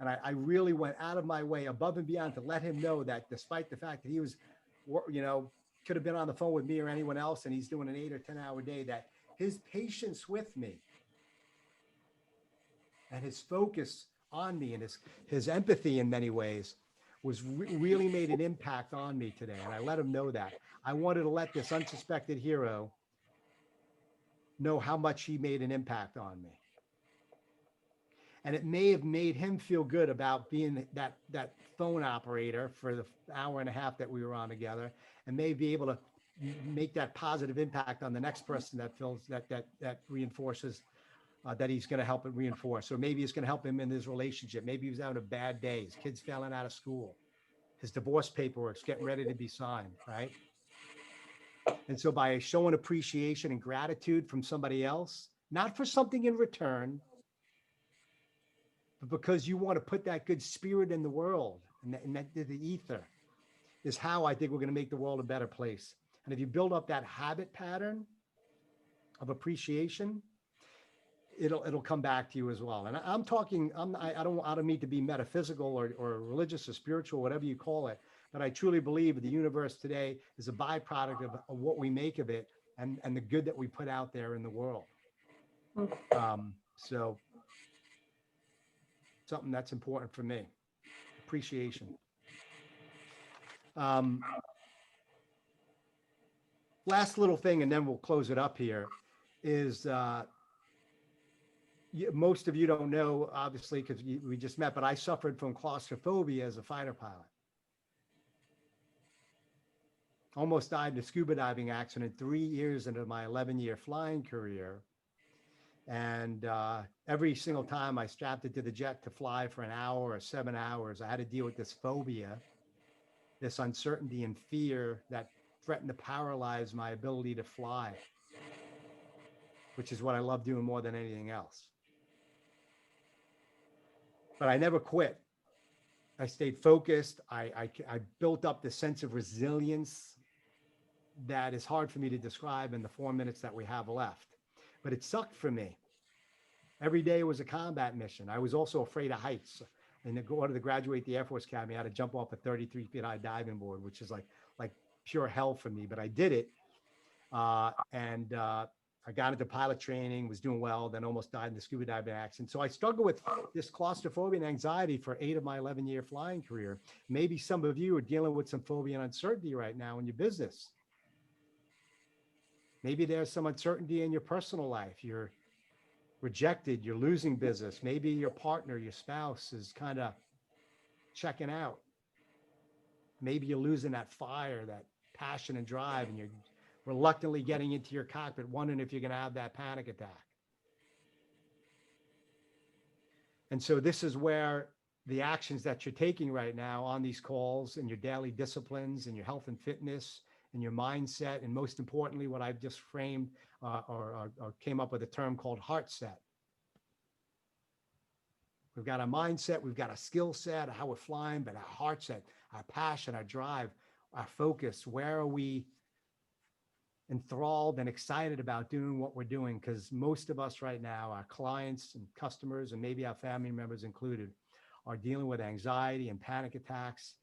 And I really went out of my way above and beyond to let him know that despite the fact that he was, could have been on the phone with me or anyone else, and he's doing an 8 or 10 hour day, that his patience with me and his focus on me and his empathy in many ways was really made an impact on me today. And I let him know that. I wanted to let this unsuspected hero know how much he made an impact on me. And it may have made him feel good about being that phone operator for the hour and a half that we were on together, and may be able to make that positive impact on the next person that feels that reinforces that he's going to help it reinforce. Or maybe it's going to help him in his relationship. Maybe he was having a bad day. His kid's failing out of school. His divorce paperwork's getting ready to be signed, right? And so by showing appreciation and gratitude from somebody else, not for something in return, but because you want to put that good spirit in the world and that the ether, is how I think we're going to make the world a better place. And if you build up that habit pattern of appreciation, it'll come back to you as well. And I'm talking, I don't mean to be metaphysical or religious or spiritual, whatever you call it, but I truly believe the universe today is a byproduct of what we make of it and the good that we put out there in the world. So something that's important for me, appreciation. Last little thing, and then we'll close it up here, is most of you don't know, obviously, because we just met, but I suffered from claustrophobia as a fighter pilot. Almost died in a scuba diving accident 3 years into my 11-year flying career. And every single time I strapped it to the jet to fly for an hour or 7 hours, I had to deal with this phobia, this uncertainty and fear that threatened to paralyze my ability to fly, which is what I love doing more than anything else. But I never quit. I stayed focused. I built up this sense of resilience that is hard for me to describe in the 4 minutes that we have left. But it sucked for me. Every day was a combat mission. I was also afraid of heights. And in order to graduate the Air Force Academy, I had to jump off a 33 feet high diving board, which is like pure hell for me. But I did it. I got into pilot training, was doing well, then almost died in the scuba diving accident. So I struggled with this claustrophobia and anxiety for 8 of my 11-year flying career. Maybe some of you are dealing with some phobia and uncertainty right now in your business. Maybe there's some uncertainty in your personal life. You're rejected, you're losing business. Maybe your partner, your spouse is kind of checking out. Maybe you're losing that fire, that passion and drive, and you're reluctantly getting into your cockpit, wondering if you're going to have that panic attack. And so this is where the actions that you're taking right now on these calls and your daily disciplines and your health and fitness and your mindset, and most importantly, what I've just framed or came up with a term called heart set. We've got a mindset, we've got a skill set, how we're flying, but our heart set, our passion, our drive, our focus, where are we enthralled and excited about doing what we're doing? Because most of us right now, our clients and customers, and maybe our family members included, are dealing with anxiety and panic attacks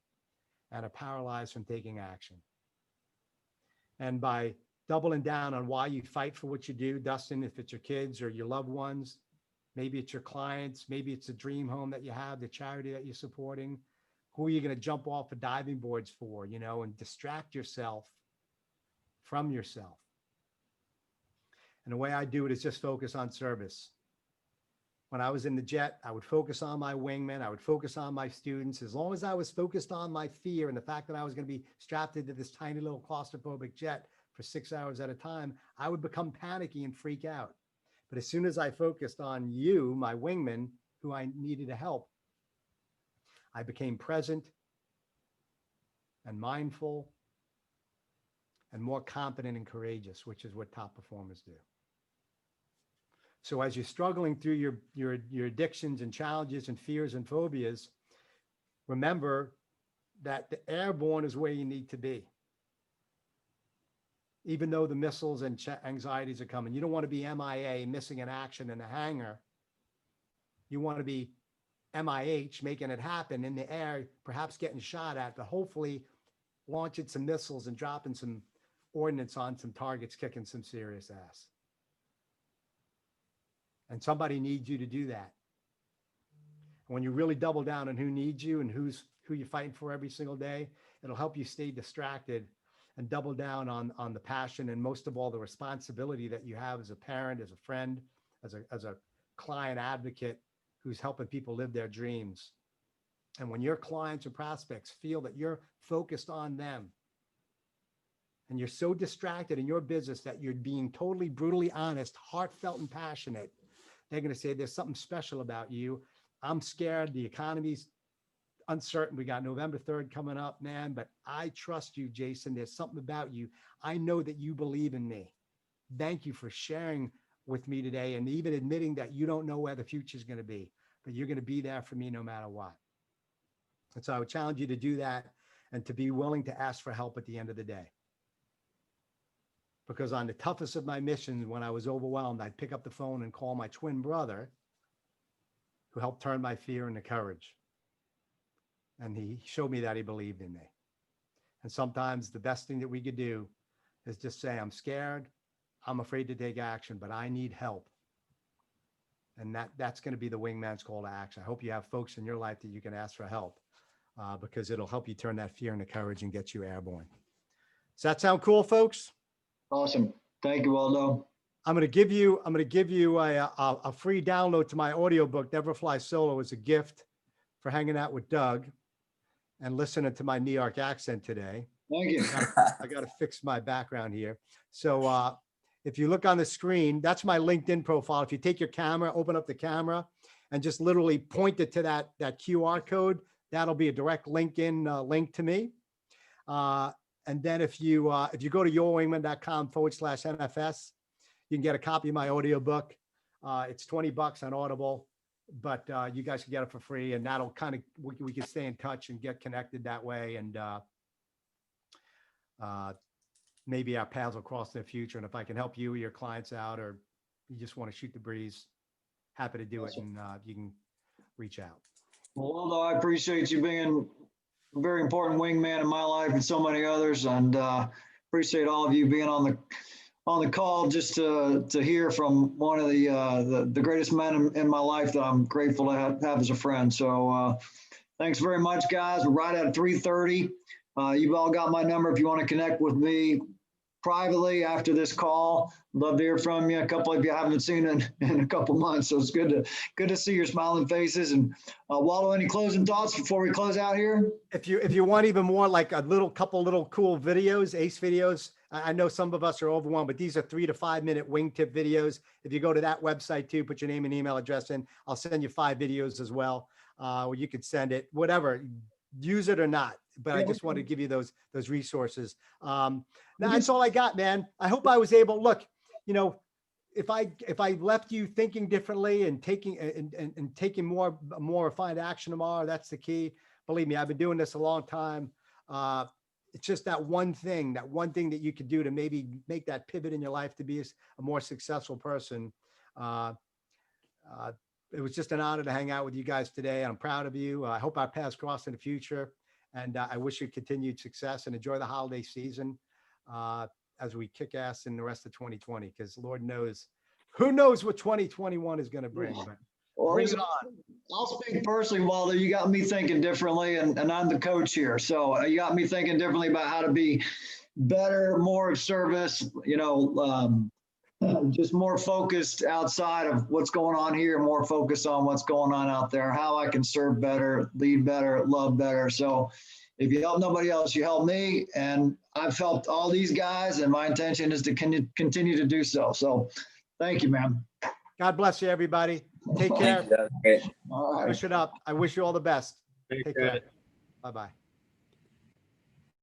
and are paralyzed from taking action. And by doubling down on why you fight for what you do, Dustin, if it's your kids or your loved ones, maybe it's your clients, maybe it's a dream home that you have, the charity that you're supporting, who are you going to jump off of diving boards for, you know, and distract yourself from yourself. And the way I do it is just focus on service. When I was in the jet, I would focus on my wingman. I would focus on my students. As long as I was focused on my fear and the fact that I was going to be strapped into this tiny little claustrophobic jet for 6 hours at a time, I would become panicky and freak out. But as soon as I focused on you, my wingman, who I needed to help, I became present and mindful and more confident and courageous, which is what top performers do. So as you're struggling through your addictions and challenges and fears and phobias, remember that the airborne is where you need to be. Even though the missiles and anxieties are coming, you don't want to be MIA, missing an action in a hangar. You want to be MIH, making it happen in the air, perhaps getting shot at, but hopefully launching some missiles and dropping some ordnance on some targets, kicking some serious ass. And somebody needs you to do that. When you really double down on who needs you and who you're fighting for every single day, it'll help you stay distracted and double down on the passion and most of all the responsibility that you have as a parent, as a friend, as a client advocate who's helping people live their dreams. And when your clients or prospects feel that you're focused on them and you're so distracted in your business that you're being totally brutally honest, heartfelt and passionate, they're going to say there's something special about you. I'm scared. The economy's uncertain. We got November 3rd coming up, man, but I trust you, Jason. There's something about you. I know that you believe in me. Thank you for sharing with me today and even admitting that you don't know where the future is going to be, but you're going to be there for me no matter what. And so I would challenge you to do that and to be willing to ask for help at the end of the day. Because on the toughest of my missions, when I was overwhelmed, I'd pick up the phone and call my twin brother who helped turn my fear into courage. And he showed me that he believed in me. And sometimes the best thing that we could do is just say, I'm scared, I'm afraid to take action, but I need help. And that's going to be the wingman's call to action. I hope you have folks in your life that you can ask for help because it'll help you turn that fear into courage and get you airborne. Does that sound cool, folks? Awesome. Thank you, Waldo. I'm going to give you a free download to my audiobook, Never Fly Solo, as a gift for hanging out with Doug and listening to my New York accent today. Thank you. I got to fix my background here. So if you look on the screen, that's my LinkedIn profile. If you take your camera, open up the camera and just literally point it to that QR code, that'll be a direct link to me. And then if you go to yourwingman.com/NFS, you can get a copy of my audiobook. It's $20 on Audible, but you guys can get it for free, and that'll kind of, we can stay in touch and get connected that way. And maybe our paths will cross in the future. And if I can help you or your clients out, or you just want to shoot the breeze, happy to do it. And you can reach out. Well, Waldo, I appreciate you being a very important wingman in my life and so many others, and appreciate all of you being on the call just to hear from one of the greatest men in my life that I'm grateful to have as a friend. So thanks very much, guys. We're right at 3:30. You've all got my number if you want to connect with me privately after this call. Love to hear from you. A couple of you I haven't seen in a couple months, so it's good to see your smiling faces. And Waldo, any closing thoughts before we close out here? If you want even more like a couple little cool videos, ACE videos, I know some of us are overwhelmed, but these are 3 to 5 minute wingtip videos. If you go to that website too, put your name and email address in, I'll send you 5 videos as well, where you could send it, whatever, use it or not. But I just wanted to give you those resources. That's all I got, man. I hope I was able, look, you know, if I left you thinking differently and taking more refined action tomorrow, that's the key. Believe me, I've been doing this a long time. It's just that one thing that you could do to maybe make that pivot in your life to be a more successful person. It was just an honor to hang out with you guys today. I'm proud of you. I hope our paths cross in the future, and I wish you continued success and enjoy the holiday season as we kick ass in the rest of 2020, because Lord knows, who knows what 2021 is going to bring. But Well, bring it on. I'll speak personally, Waldo. You got me thinking differently, and I'm the coach here. So you got me thinking differently about how to be better, more of service, you know, just more focused outside of what's going on here, more focused on what's going on out there, how I can serve better, lead better, love better. So if you help nobody else, you help me. And I've helped all these guys, and my intention is to continue to do so. So thank you, man. God bless you, everybody. Take care. Thank you. That was great. All right. Push it up. I wish you all the best. Take Take care. care. Bye-bye.